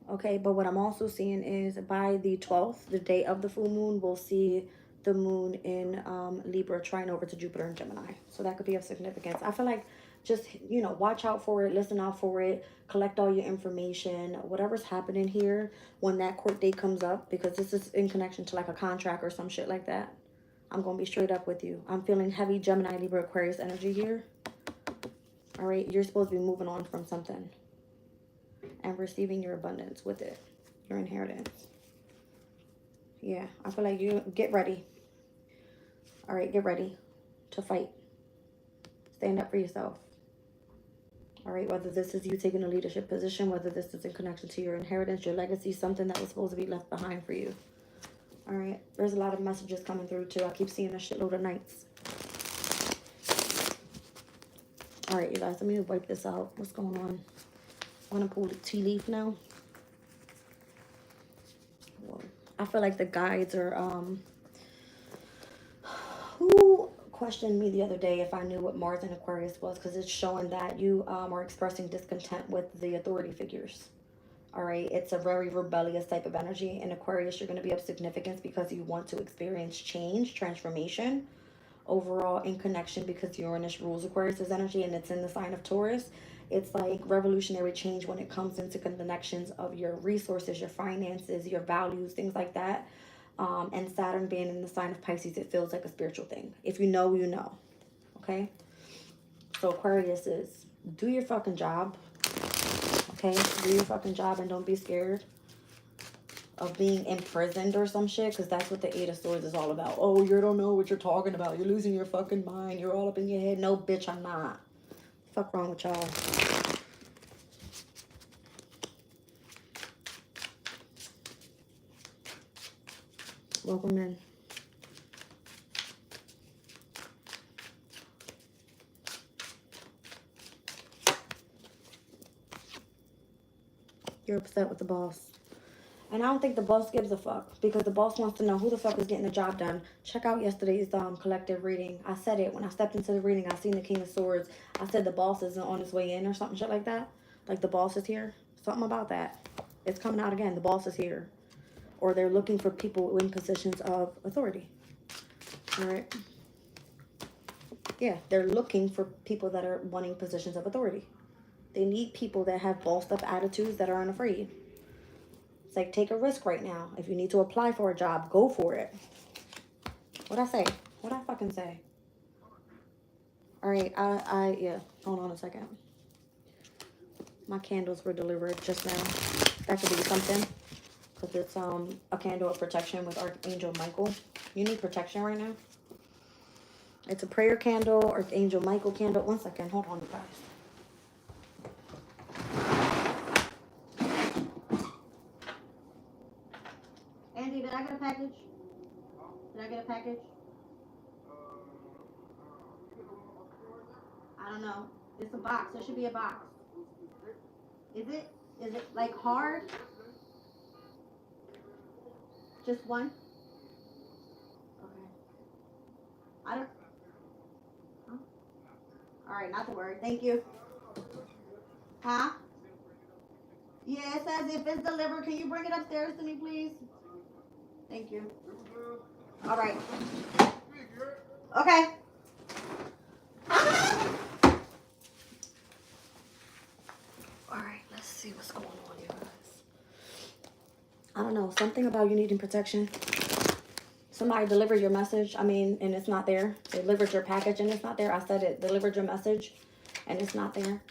Okay, but what I'm also seeing is by the 12th, the day of the full moon, we'll see the moon in Libra trying over to Jupiter and Gemini. So that could be of significance. I feel like just, you know, watch out for it, listen out for it, collect all your information, whatever's happening here when that court date comes up, because this is in connection to like a contract or some shit like that. I'm going to be straight up with you. I'm feeling heavy Gemini, Libra, Aquarius energy here. All right, you're supposed to be moving on from something and receiving your abundance with it, your inheritance. Yeah, I feel like you get ready. All right, get ready to fight. Stand up for yourself. All right, whether this is you taking a leadership position, whether this is in connection to your inheritance, your legacy, something that was supposed to be left behind for you. All right, there's a lot of messages coming through too. I keep seeing a shitload of knights. All right, you guys, let me wipe this out. What's going on? I'm going to pull the tea leaf now. Whoa. I feel like the guides are, who questioned me the other day if I knew what Mars in Aquarius was, because it's showing that you are expressing discontent with the authority figures. All right, it's a very rebellious type of energy. In Aquarius, you're going to be of significance because you want to experience change, transformation, overall in connection, because Uranus rules Aquarius' energy and it's in the sign of Taurus. It's like revolutionary change when it comes into connections of your resources, your finances, your values, things like that. And Saturn being in the sign of Pisces, it feels like a spiritual thing. If you know, you know. Okay? So Aquarius is, do your fucking job. Okay? Do your fucking job and don't be scared. of being imprisoned or some shit, because that's what the Eight of Swords is all about. Oh, you don't know what you're talking about. You're losing your fucking mind. You're all up in your head. No, bitch, I'm not. Fuck wrong with y'all. Welcome in. You're upset with the boss. And I don't think the boss gives a fuck, because the boss wants to know who the fuck is getting the job done. Check out yesterday's collective reading. I said it when I stepped into the reading. I seen the King of Swords. I said the boss isn't on his way in or something shit like that. Like the boss is here. Something about that. It's coming out again. The boss is here. Or they're looking for people in positions of authority. All right. Yeah, they're looking for people that are wanting positions of authority. They need people that have bossed up attitudes that are unafraid. It's like, take a risk right now. If you need to apply for a job, go for it. What'd I say? What'd I fucking say? All right, yeah. Hold on a second. My candles were delivered just now. That could be something. Because it's a candle of protection with Archangel Michael. You need protection right now. It's a prayer candle, Archangel Michael candle. One second. Hold on, you guys. Andy, did I get a package? Did I get a package? I don't know. It's a box. There should be a box. Is it? Is it like hard? Just one? Okay. I don't. Huh? All right, not to worry. Thank you. Huh? Yeah, it says if it's delivered, can you bring it upstairs to me, please? Thank you. All right. Okay. All right, let's see what's going on, you guys. I don't know. Something about you needing protection. Somebody delivered your message, and it's not there. They delivered your package, and it's not there. I said it. Delivered your message, and it's not there.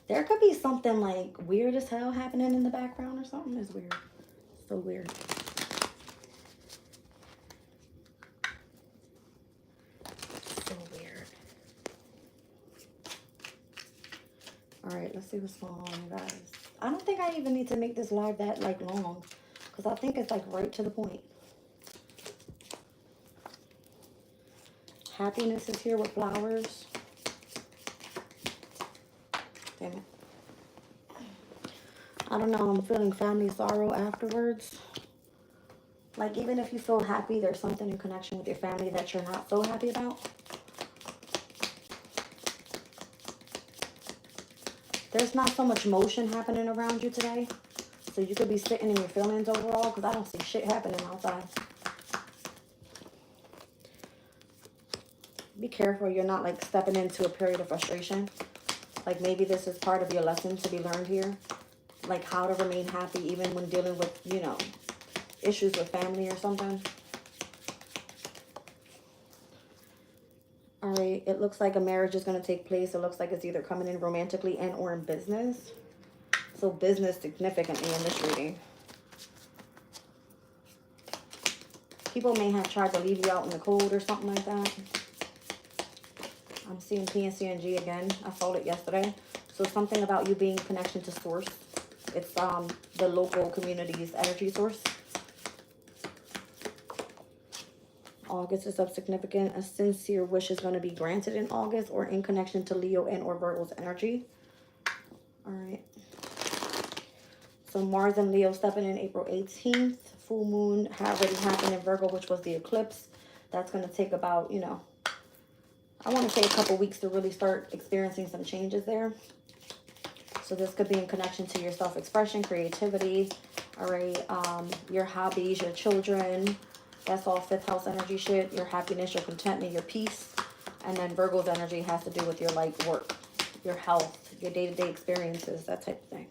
There could be something, like, weird as hell happening in the background or something. It's weird. So weird. So weird. All right, let's see what's going on, you guys. I don't think I even need to make this live that, like, long, because I think it's, like, right to the point. Happiness is here with flowers. Damn it. I don't know. I'm feeling family sorrow afterwards. Like, even if you feel happy, there's something in connection with your family that you're not so happy about. There's not so much motion happening around you today. So you could be sitting in your feelings overall, because I don't see shit happening outside. Be careful you're not, like, stepping into a period of frustration. Like, maybe this is part of your lesson to be learned here. Like, how to remain happy even when dealing with, you know, issues with family or something. All right, it looks like a marriage is going to take place. It looks like it's either coming in romantically and or in business. So business significantly in this reading. People may have tried to leave you out in the cold or something like that. I'm seeing PNC again. I saw it yesterday. So something about you being connection to source. It's the local community's energy source. August is of significant. A sincere wish is going to be granted in August, or in connection to Leo and or Virgo's energy. All right. So Mars and Leo stepping in April 18th. Full moon had already happened in Virgo, which was the eclipse. That's going to take about, you know, I want to say a couple weeks to really start experiencing some changes there. So this could be in connection to your self-expression, creativity, all right, your hobbies, your children. That's all fifth house energy shit. Your happiness, your contentment, your peace. And then Virgo's energy has to do with your, like, work, your health, your day-to-day experiences, that type of thing.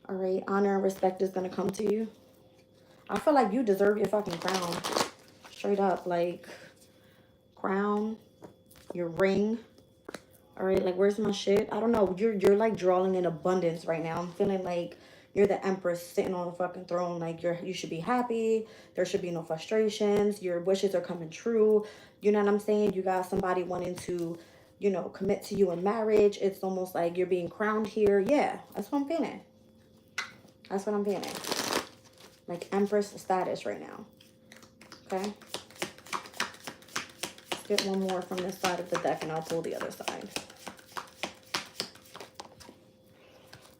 All right, honor and respect is going to come to you. I feel like you deserve your fucking crown. Straight up, like, crown, your ring. All right, like, where's my shit? I don't know. You're like drawing in abundance right now. I'm feeling like You're the empress sitting on the fucking throne. Like, you should be happy. There should be no frustrations. Your wishes are coming true. You know what I'm saying? You got somebody wanting to, you know, commit to you in marriage. It's almost like you're being crowned here. Yeah, that's what I'm feeling. That's what I'm feeling. Like empress status right now. Okay? Let's get one more from this side of the deck and I'll pull the other side.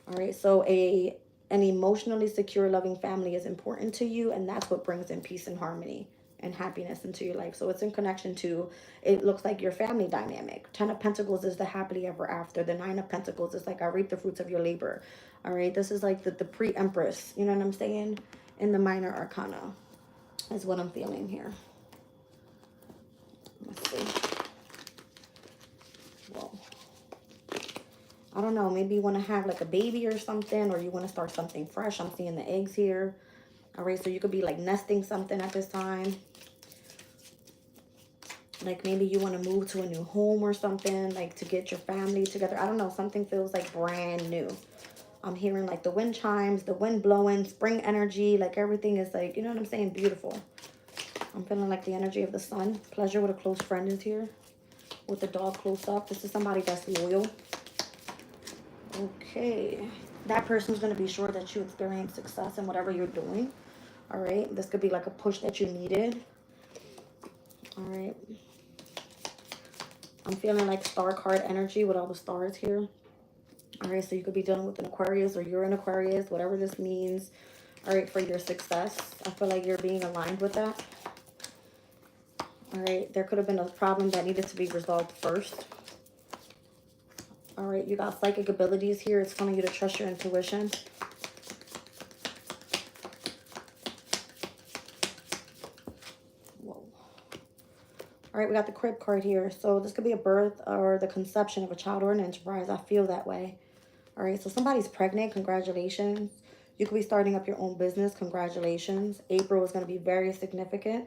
All right, so an emotionally secure, loving family is important to you, and that's what brings in peace and harmony and happiness into your life. So it's in connection to, it looks like your family dynamic. 10 of Pentacles is the happily ever after. The 9 of Pentacles is like, I reap the fruits of your labor. All right, this is like the pre-empress, you know what I'm saying? In the minor arcana is what I'm feeling here. Let's see. Whoa. I don't know, maybe you want to have like a baby or something, or you want to start something fresh. I'm seeing the eggs here. All right, so you could be like nesting something at this time. Like maybe you want to move to a new home or something, like to get your family together. I don't know, something feels like brand new. I'm hearing like the wind chimes, the wind blowing, spring energy, like everything is like, you know what I'm saying, beautiful. I'm feeling like the energy of the sun. Pleasure with a close friend is here. With the dog close up. This is somebody that's loyal. Okay, that person's going to be sure that you experience success in whatever you're doing. All right, this could be like a push that you needed. All right, I'm feeling like star card energy with all the stars here. All right, so you could be dealing with an Aquarius, or you're an Aquarius, whatever this means. All right, for your success, I feel like you're being aligned with that. All right, there could have been a problem that needed to be resolved first. All right, you got psychic abilities here. It's telling you to trust your intuition. Whoa. All right, we got the crib card here. So this could be a birth or the conception of a child or an enterprise. I feel that way. All right, so somebody's pregnant. Congratulations. You could be starting up your own business. Congratulations. April is going to be very significant.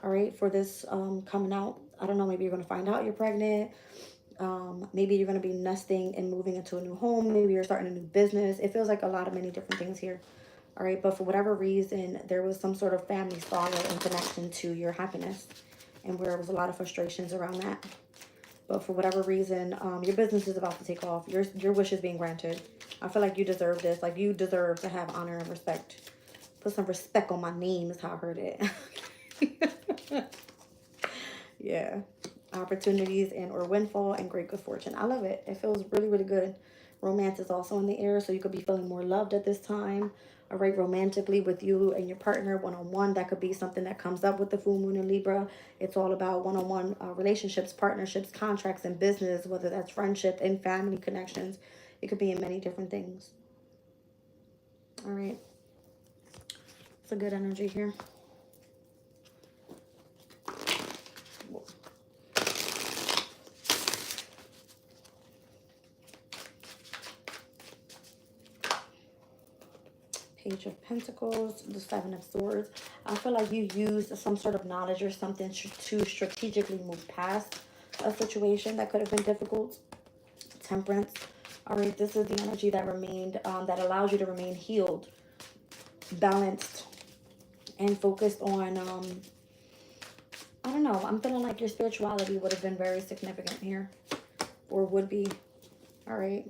All right, for this coming out. I don't know, maybe you're going to find out you're pregnant. Maybe you're going to be nesting and moving into a new home. Maybe you're starting a new business. It feels like a lot of many different things here. All right, but for whatever reason, there was some sort of family sorrow in connection to your happiness, and where there was a lot of frustrations around that. But for whatever reason, your business is about to take off. Your wish is being granted. I feel like you deserve this. Like, you deserve to have honor and respect. Put some respect on my name is how I heard it. Yeah. Opportunities and or windfall and great good fortune. I love it. It feels really, really good. Romance is also in the air, so you could be feeling more loved at this time. All right, romantically with you and your partner, one-on-one. That could be something that comes up with the full moon in Libra. It's all about one-on-one relationships, partnerships, contracts, and business, whether that's friendship and family connections. It could be in many different things. All right. It's a good energy here. Page of Pentacles, the 7 of Swords. I feel like you used some sort of knowledge or something to strategically move past a situation that could have been difficult. Temperance. All right, this is the energy that remained, that allows you to remain healed, balanced, and focused on, I don't know, I'm feeling like your spirituality would have been very significant here, or would be. All right.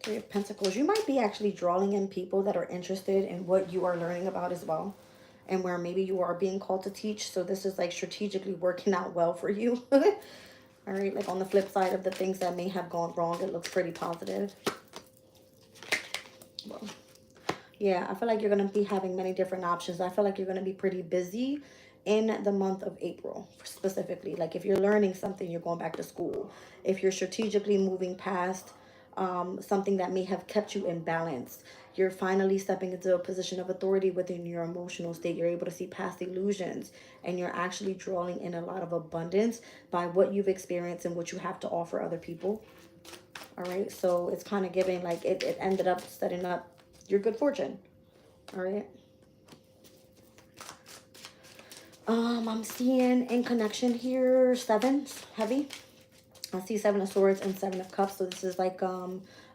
3 of Pentacles. You might be actually drawing in people that are interested in what you are learning about as well, and where maybe you are being called to teach. So this is like strategically working out well for you. All right, like on the flip side of the things that may have gone wrong, it looks pretty positive. Well, yeah, I feel like you're going to be having many different options. I feel like you're going to be pretty busy in the month of April, specifically. Like if you're learning something, you're going back to school. If you're strategically moving past something that may have kept you imbalanced, you're finally stepping into a position of authority within your emotional state. You're able to see past illusions, and you're actually drawing in a lot of abundance by what you've experienced and what you have to offer other people. All right, so it's kind of giving like it ended up setting up your good fortune. All right. I'm seeing in connection here 7s, heavy. I see 7 of Swords and 7 of Cups. So this is like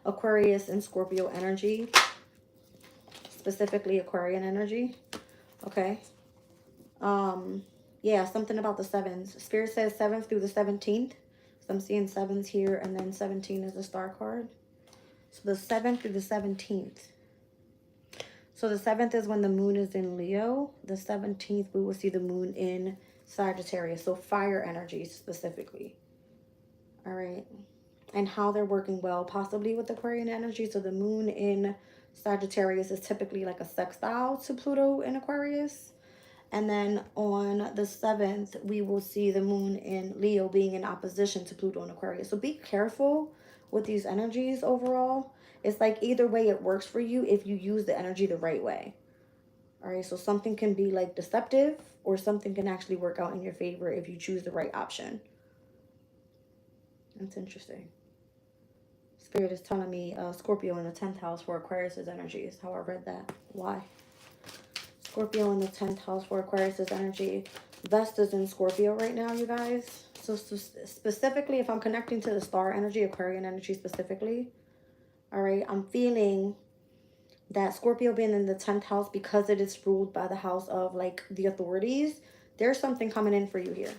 Aquarius and Scorpio energy. specifically Aquarian energy. Okay. Yeah, something about the sevens. Spirit says 7th through the 17th. So I'm seeing sevens here, and then 17 is the star card. So the 7th through the 17th. So the 7th is when the moon is in Leo. The 17th, we will see the moon in Sagittarius. So fire energies specifically. All right. And how they're working well, possibly with Aquarian energy. So the moon in Sagittarius is typically like a sextile to Pluto in Aquarius. And then on the 7th, we will see the moon in Leo being in opposition to Pluto in Aquarius. So be careful with these energies overall. It's like either way it works for you if you use the energy the right way. All right, so something can be like deceptive, or something can actually work out in your favor if you choose the right option. That's interesting. Spirit is telling me Scorpio in the 10th house for Aquarius's energy is how I read that. Why? Scorpio in the 10th house for Aquarius's energy. Vesta's in Scorpio right now, you guys. So specifically, if I'm connecting to the star energy, Aquarian energy specifically, all right, I'm feeling that Scorpio being in the 10th house, because it is ruled by the house of like the authorities, there's something coming in for you here.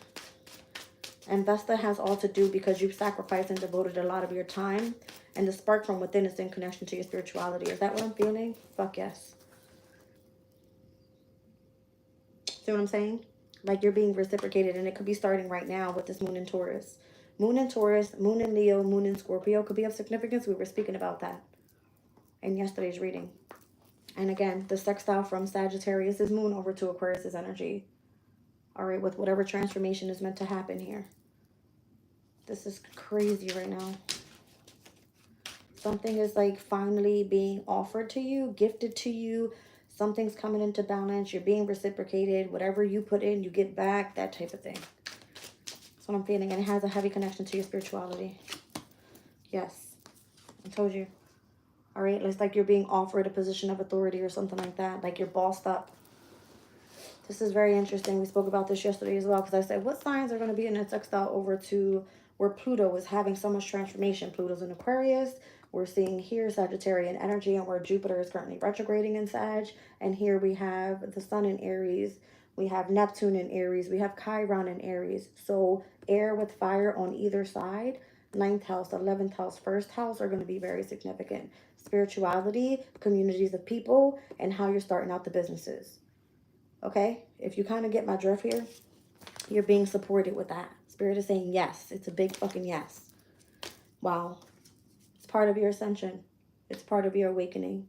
And Vesta has all to do because you've sacrificed and devoted a lot of your time, and the spark from within is in connection to your spirituality. Is that what I'm feeling? Fuck yes. See what I'm saying? Like you're being reciprocated, and it could be starting right now with this moon in Taurus. Moon in Taurus, moon in Leo, moon in Scorpio could be of significance. We were speaking about that in yesterday's reading. And again, the sextile from Sagittarius is moon over to Aquarius's energy. All right, with whatever transformation is meant to happen here. This is crazy right now. Something is like finally being offered to you, gifted to you. Something's coming into balance. You're being reciprocated. Whatever you put in, you get back. That type of thing. That's what I'm feeling. And it has a heavy connection to your spirituality. Yes. I told you. All right. It's like you're being offered a position of authority or something like that. Like you're bossed up. This is very interesting. We spoke about this yesterday as well, because I said, what signs are going to be in a sextile over to where Pluto is having so much transformation? Pluto's in Aquarius. We're seeing here Sagittarian energy, and where Jupiter is currently retrograding in Sag. And here we have the Sun in Aries. We have Neptune in Aries. We have Chiron in Aries. So air with fire on either side. 9th house, 11th house, 1st house are going to be very significant. Spirituality, communities of people, and how you're starting out the businesses. Okay, if you kind of get my drift here, you're being supported with that. Spirit is saying yes. It's a big fucking yes. Wow. It's part of your ascension. It's part of your awakening.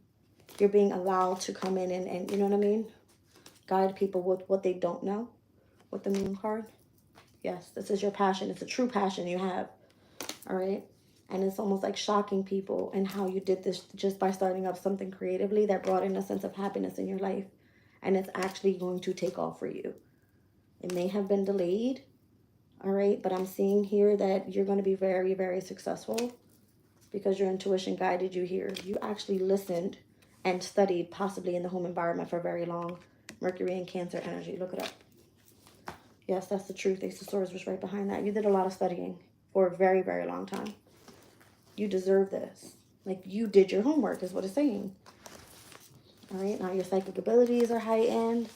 You're being allowed to come in and you know what I mean? Guide people with what they don't know. With the moon card. Yes, this is your passion. It's a true passion you have. All right. And it's almost like shocking people and how you did this just by starting up something creatively that brought in a sense of happiness in your life. And it's actually going to take off for you. It may have been delayed, all right? But I'm seeing here that you're going to be very, very successful because your intuition guided you here. You actually listened and studied, possibly in the home environment, for very long. Mercury and Cancer energy. Look it up. Yes, that's the truth. Ace of Swords was right behind that. You did a lot of studying for a very, very long time. You deserve this. Like, you did your homework is what it's saying. All right, now your psychic abilities are heightened.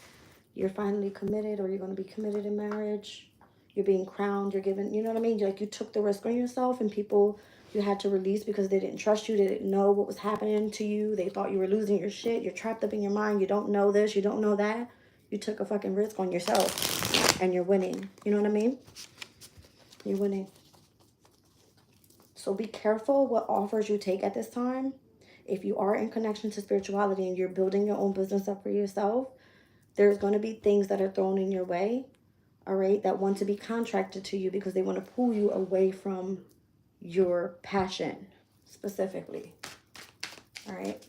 You're finally committed, or you're going to be committed in marriage. You're being crowned. You're given, you know what I mean? Like, you took the risk on yourself, and people you had to release because they didn't trust you. They didn't know what was happening to you. They thought you were losing your shit. You're trapped up in your mind. You don't know this. You don't know that. You took a fucking risk on yourself, and you're winning. You know what I mean? You're winning. So be careful what offers you take at this time. If you are in connection to spirituality and you're building your own business up for yourself, there's going to be things that are thrown in your way, all right, that want to be contracted to you because they want to pull you away from your passion specifically, all right?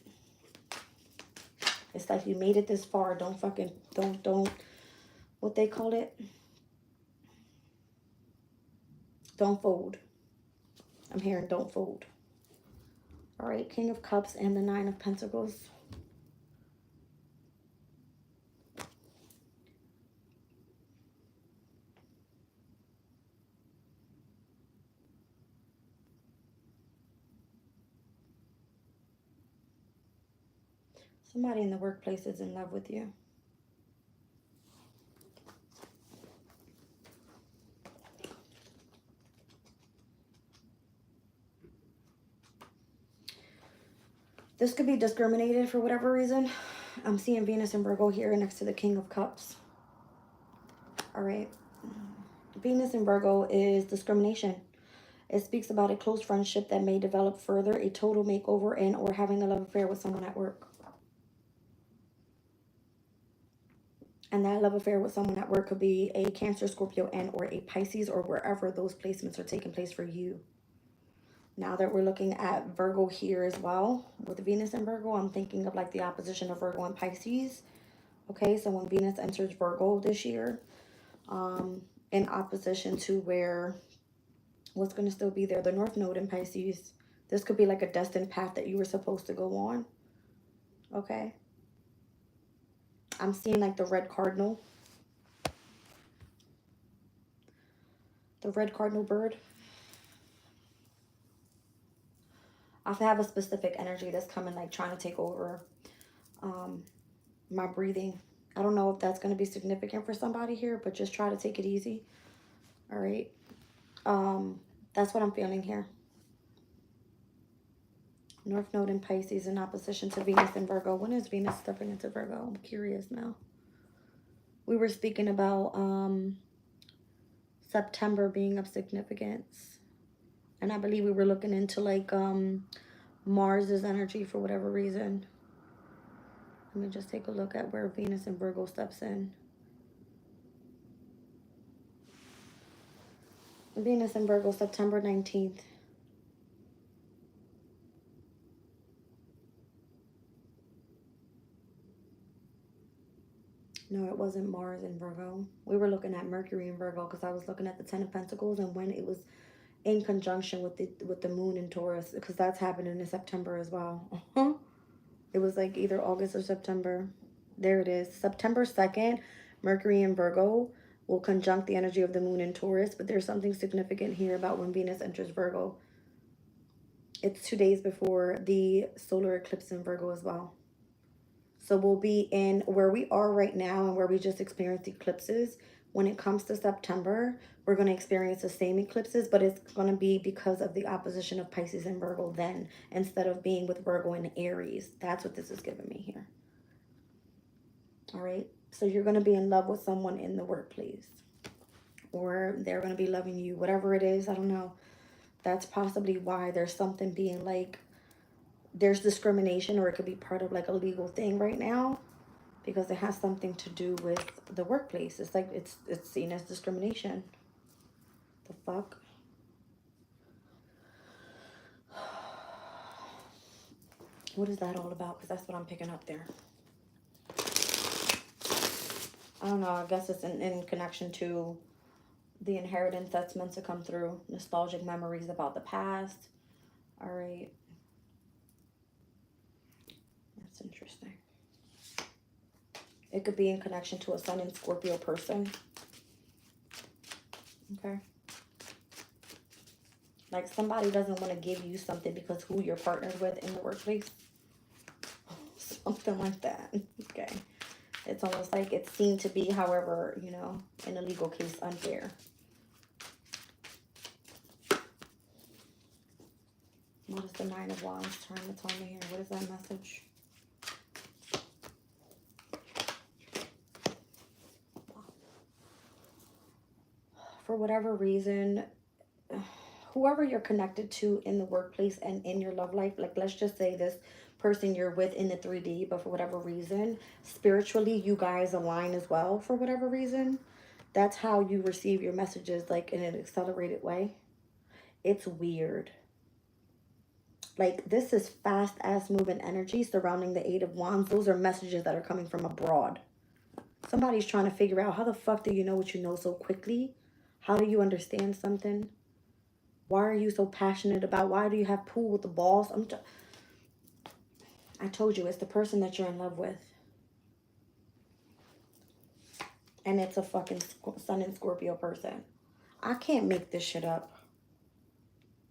It's like you made it this far. Don't what they call it? Don't fold. I'm hearing don't fold. All right, King of Cups and the 9 of Pentacles. Somebody in the workplace is in love with you. This could be discriminated for whatever reason. I'm seeing Venus and Virgo here next to the King of Cups. All right. Venus and Virgo is discrimination. It speaks about a close friendship that may develop further, a total makeover, and or having a love affair with someone at work. And that love affair with someone at work could be a Cancer, Scorpio, and or a Pisces, or wherever those placements are taking place for you. Now that we're looking at Virgo here as well, with Venus and Virgo, I'm thinking of like the opposition of Virgo and Pisces. Okay, so when Venus enters Virgo this year, in opposition to where, what's going to still be there, the North Node in Pisces. This could be like a destined path that you were supposed to go on. Okay. I'm seeing like the red cardinal. The red cardinal bird. I have a specific energy that's coming, like trying to take over my breathing. I don't know if that's going to be significant for somebody here, but just try to take it easy. All right. That's what I'm feeling here. North Node in Pisces in opposition to Venus and Virgo. When is Venus stepping into Virgo? I'm curious now. We were speaking about September being of significance. And I believe we were looking into like Mars's energy for whatever reason. Let me just take a look at where Venus and Virgo steps in. Venus and Virgo, September 19th. No, it wasn't Mars in Virgo. We were looking at Mercury in Virgo because I was looking at the Ten of Pentacles and when it was in conjunction with the moon in Taurus, because that's happening in September as well. It was like either August or September. There it is. September 2nd, Mercury in Virgo will conjunct the energy of the moon in Taurus, but there's something significant here about when Venus enters Virgo. It's 2 days before the solar eclipse in Virgo as well. So we'll be in where we are right now and where we just experienced eclipses. When it comes to September, we're going to experience the same eclipses, but it's going to be because of the opposition of Pisces and Virgo then, instead of being with Virgo and Aries. That's what this is giving me here. All right. So you're going to be in love with someone in the workplace, or they're going to be loving you, whatever it is. I don't know. That's possibly why there's something being like, there's discrimination, or it could be part of like a legal thing right now, because it has something to do with the workplace. It's like it's seen as discrimination. The fuck? What is that all about? Because that's what I'm picking up there. I don't know. I guess it's in connection to the inheritance that's meant to come through. Nostalgic memories about the past. All right. That's interesting. It could be in connection to a Sun in Scorpio person. Okay. Like somebody doesn't want to give you something because who you're partnered with in the workplace. Something like that. Okay. It's almost like it's seen to be, however, you know, in a legal case, unfair. What is the Nine of Wands trying to tell me here? What is that message? For whatever reason, whoever you're connected to in the workplace and in your love life, like let's just say this person you're with in the 3D, but for whatever reason, spiritually, you guys align as well for whatever reason. That's how you receive your messages, like in an accelerated way. It's weird. Like this is fast ass moving energy surrounding the Eight of Wands. Those are messages that are coming from abroad. Somebody's trying to figure out, how the fuck do you know what you know so quickly? How do you understand something? Why are you so passionate about? Why do you have pool with the balls? I told you, it's the person that you're in love with. And it's a fucking Sun in Scorpio person. I can't make this shit up.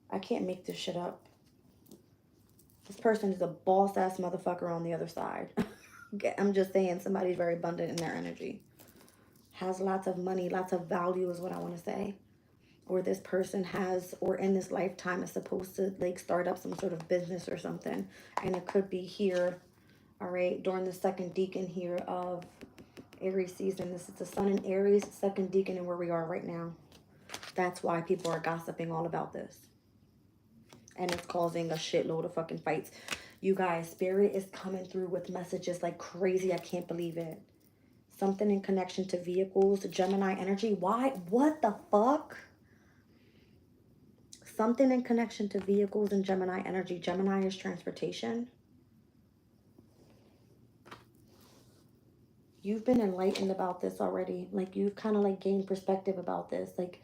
I can't make this shit up. This person is a boss-ass motherfucker on the other side. I'm just saying somebody's very abundant in their energy. Has lots of money, lots of value is what I want to say. Or this person has, or in this lifetime is supposed to like start up some sort of business or something. And it could be here, all right, during the second decan here of Aries season. This is the sun in Aries, second decan, and where we are right now. That's why people are gossiping all about this. And it's causing a shitload of fucking fights. You guys, Spirit is coming through with messages like crazy. I can't believe it. Something in connection to vehicles, Gemini energy. Why? What the fuck? Something in connection to vehicles and Gemini energy. Gemini is transportation. You've been enlightened about this already. Like, you've kind of like gained perspective about this. Like,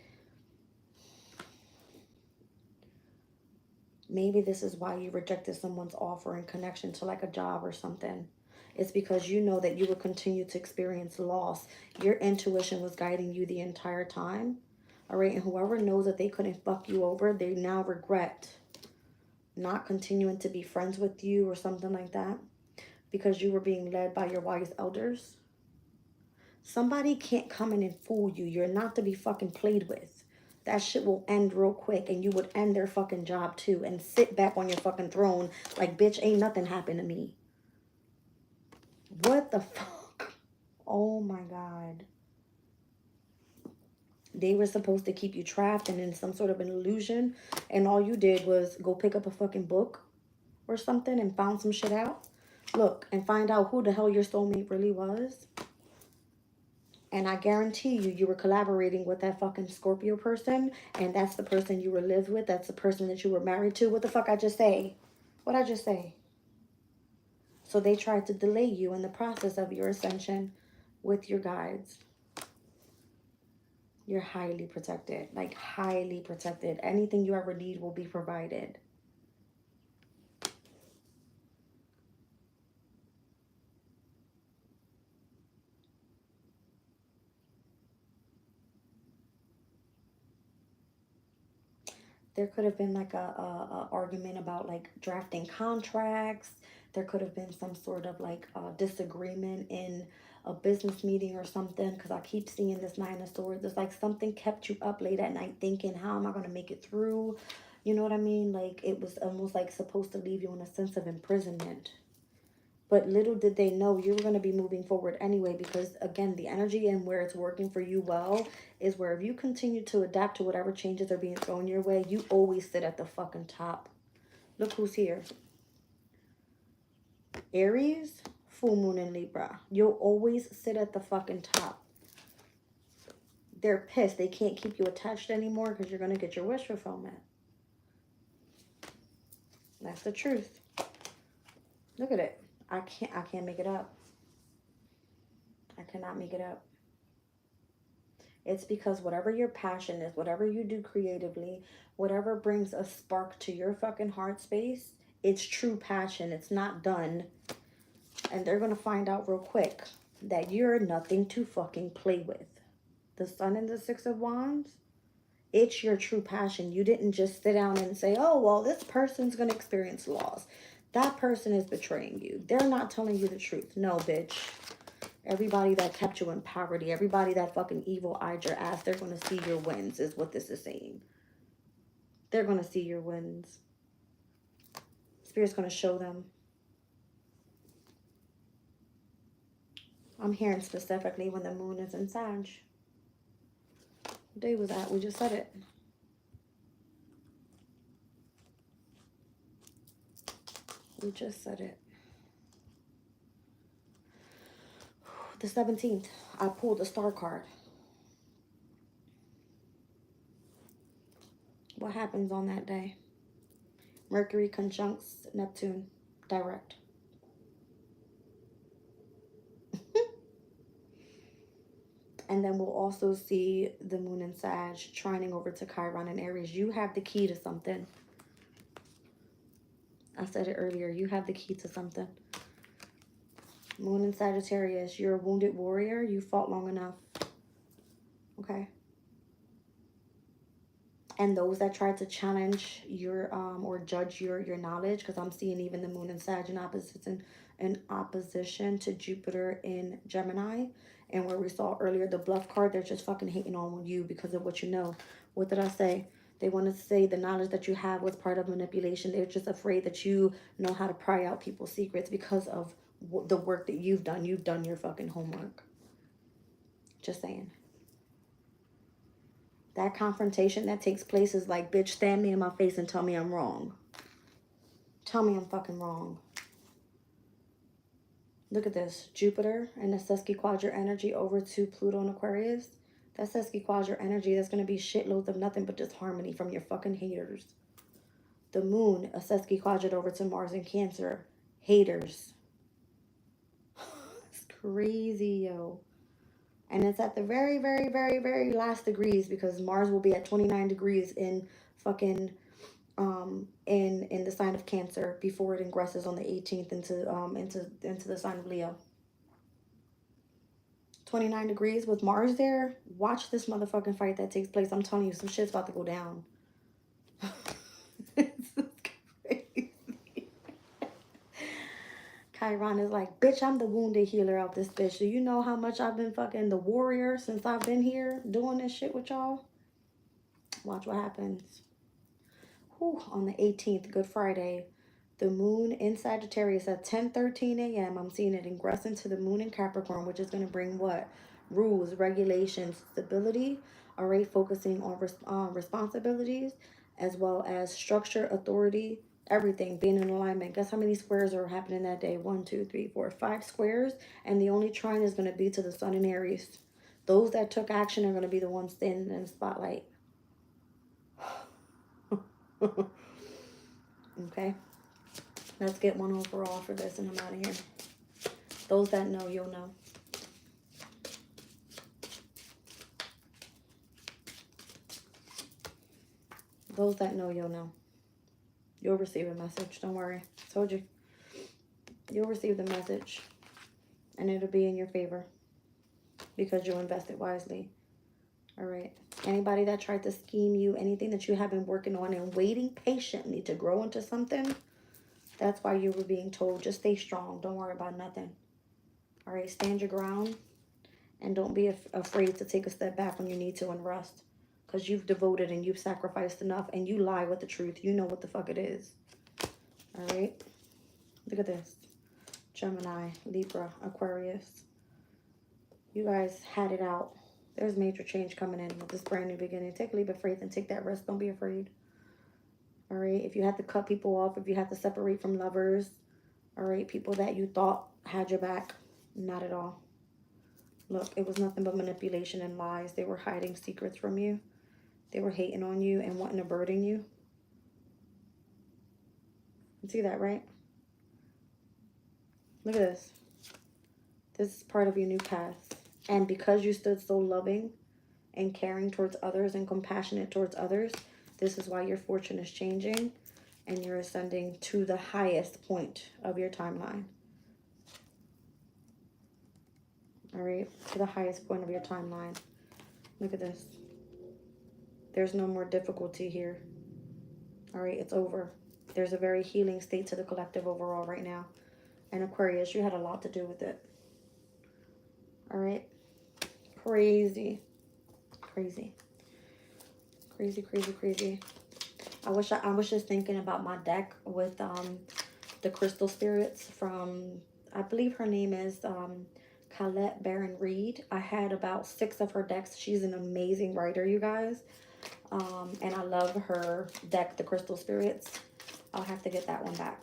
maybe this is why you rejected someone's offer in connection to like a job or something. It's because you know that you will continue to experience loss. Your intuition was guiding you the entire time. All right. And whoever knows that they couldn't fuck you over, they now regret not continuing to be friends with you or something like that. Because you were being led by your wise elders. Somebody can't come in and fool you. You're not to be fucking played with. That shit will end real quick, and you would end their fucking job too and sit back on your fucking throne like, bitch, ain't nothing happened to me. What the fuck? Oh my God. They were supposed to keep you trapped and in some sort of an illusion, and all you did was go pick up a fucking book or something and found some shit out. Look, and find out who the hell your soulmate really was. And I guarantee you, you were collaborating with that fucking Scorpio person. And that's the person you were lived with. That's the person that you were married to. What the fuck I just say? What'd I just say? So they tried to delay you in the process of your ascension with your guides. You're highly protected. Like, highly protected. Anything you ever need will be provided. There could have been like a argument about like drafting contracts. There could have been some sort of like disagreement in a business meeting or something, because I keep seeing this Nine of Swords. It's like something kept you up late at night thinking, how am I going to make it through? You know what I mean? Like, it was almost like supposed to leave you in a sense of imprisonment. But little did they know you were going to be moving forward anyway, because, again, the energy and where it's working for you well is where if you continue to adapt to whatever changes are being thrown your way, you always sit at the fucking top. Look who's here. Aries, full moon in Libra. You'll always sit at the fucking top. They're pissed. They can't keep you attached anymore because you're going to get your wish fulfillment. That's the truth. Look at it. I can't make it up. I cannot make it up. It's because whatever your passion is, whatever you do creatively, whatever brings a spark to your fucking heart space, it's true passion. It's not done. And they're going to find out real quick that you're nothing to fucking play with. The Sun and the Six of Wands, it's your true passion. You didn't just sit down and say, oh, well, this person's going to experience loss. That person is betraying you. They're not telling you the truth. No, bitch. Everybody that kept you in poverty, everybody that fucking evil eyed your ass, they're going to see your wins, is what this is saying. They're going to see your wins. Spirit's going to show them. I'm hearing specifically when the moon is in Sag. What day was that? We just said it. We just said it. The 17th, I pulled the star card. What happens on that day? Mercury conjuncts Neptune direct. And then we'll also see the moon in Sag trining over to Chiron in Aries. You have the key to something. I said it earlier. You have the key to something. Moon in Sagittarius. You're a wounded warrior. You fought long enough. Okay. And those that tried to challenge your or judge your knowledge, because I'm seeing even the moon in Sag in opposites in in opposition to Jupiter in Gemini. And where we saw earlier the bluff card, they're just fucking hating on you because of what you know. What did I say? They want to say the knowledge that you have was part of manipulation. They're just afraid that you know how to pry out people's secrets because of the work that you've done. You've done your fucking homework. Just saying. That confrontation that takes place is like, bitch, stand me in my face and tell me I'm wrong. Tell me I'm fucking wrong. Look at this. Jupiter and the Sesquiquadrant energy over to Pluto and Aquarius. That Sesquiquadrant energy, that's going to be shitloads of nothing but just harmony from your fucking haters. The moon, a Sesquiquadrant over to Mars and Cancer. Haters. It's crazy, yo. And it's at the very, very, very, very last degrees because Mars will be at 29 degrees in fucking in the sign of Cancer before it ingresses on the 18th into the sign of Leo. 29 degrees with Mars there. Watch this motherfucking fight that takes place. I'm telling you, some shit's about to go down. It's crazy. Chiron is like, bitch, I'm the wounded healer of this bitch. Do you know how much I've been fucking the warrior since I've been here doing this shit with y'all? Watch what happens. Whew, on the 18th, Good Friday, the moon in Sagittarius at 10:13 a.m. I'm seeing it ingress into the moon in Capricorn, which is going to bring what? Rules, regulations, stability. All right, focusing on responsibilities as well as structure, authority, everything being in alignment. Guess how many squares are happening that day? 1, 2, 3, 4, 5 squares. And the only trine is going to be to the sun in Aries. Those that took action are going to be the ones standing in the spotlight. Okay, let's get one overall for this and I'm out of here. Those that know, you'll know. Those that know, you'll know. You'll receive a message. Don't worry. Told you. You'll receive the message and it'll be in your favor because you'll invest it wisely. All right. Anybody that tried to scheme you, anything that you have been working on and waiting patiently to grow into something, that's why you were being told, just stay strong. Don't worry about nothing. All right. Stand your ground and don't be afraid to take a step back when you need to and rest because you've devoted and you've sacrificed enough and you lie with the truth. You know what the fuck it is. All right. Look at this. Gemini, Libra, Aquarius. You guys had it out. There's major change coming in with this brand new beginning. Take a leap of faith and take that risk. Don't be afraid. All right. If you had to cut people off, if you had to separate from lovers, all right, people that you thought had your back, not at all. Look, it was nothing but manipulation and lies. They were hiding secrets from you. They were hating on you and wanting to burden you. You see that, right? Look at this. This is part of your new path. And because you stood so loving and caring towards others and compassionate towards others, this is why your fortune is changing and you're ascending to the highest point of your timeline. All right, to the highest point of your timeline. Look at this. There's no more difficulty here. All right, it's over. There's a very healing state to the collective overall right now. And Aquarius, you had a lot to do with it. All right. Crazy. Crazy. Crazy, crazy, crazy. I was just thinking about my deck with the crystal spirits from, I believe her name is Colette Baron Reed. I had about 6 of her decks. She's an amazing writer, you guys. And I love her deck, the crystal spirits. I'll have to get that one back.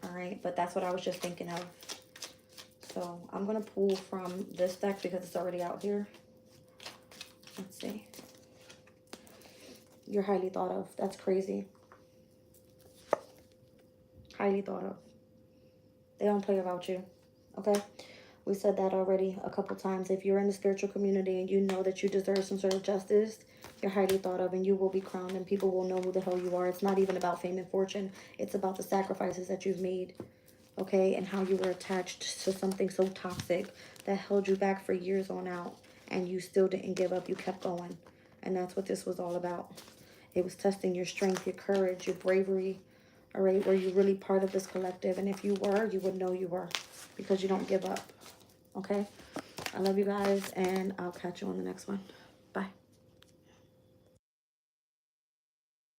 All right, but that's what I was just thinking of. So I'm going to pull from this deck because it's already out here. Let's see. You're highly thought of. That's crazy. Highly thought of. They don't play about you. Okay? We said that already a couple times. If you're in the spiritual community and you know that you deserve some sort of justice, you're highly thought of and you will be crowned and people will know who the hell you are. It's not even about fame and fortune. It's about the sacrifices that you've made. Okay, and how you were attached to something so toxic that held you back for years on out, and you still didn't give up. You kept going, and that's what this was all about. It was testing your strength, your courage, your bravery, all right? Were you really part of this collective? And if you were, you would know you were, because you don't give up, okay? I love you guys, and I'll catch you on the next one.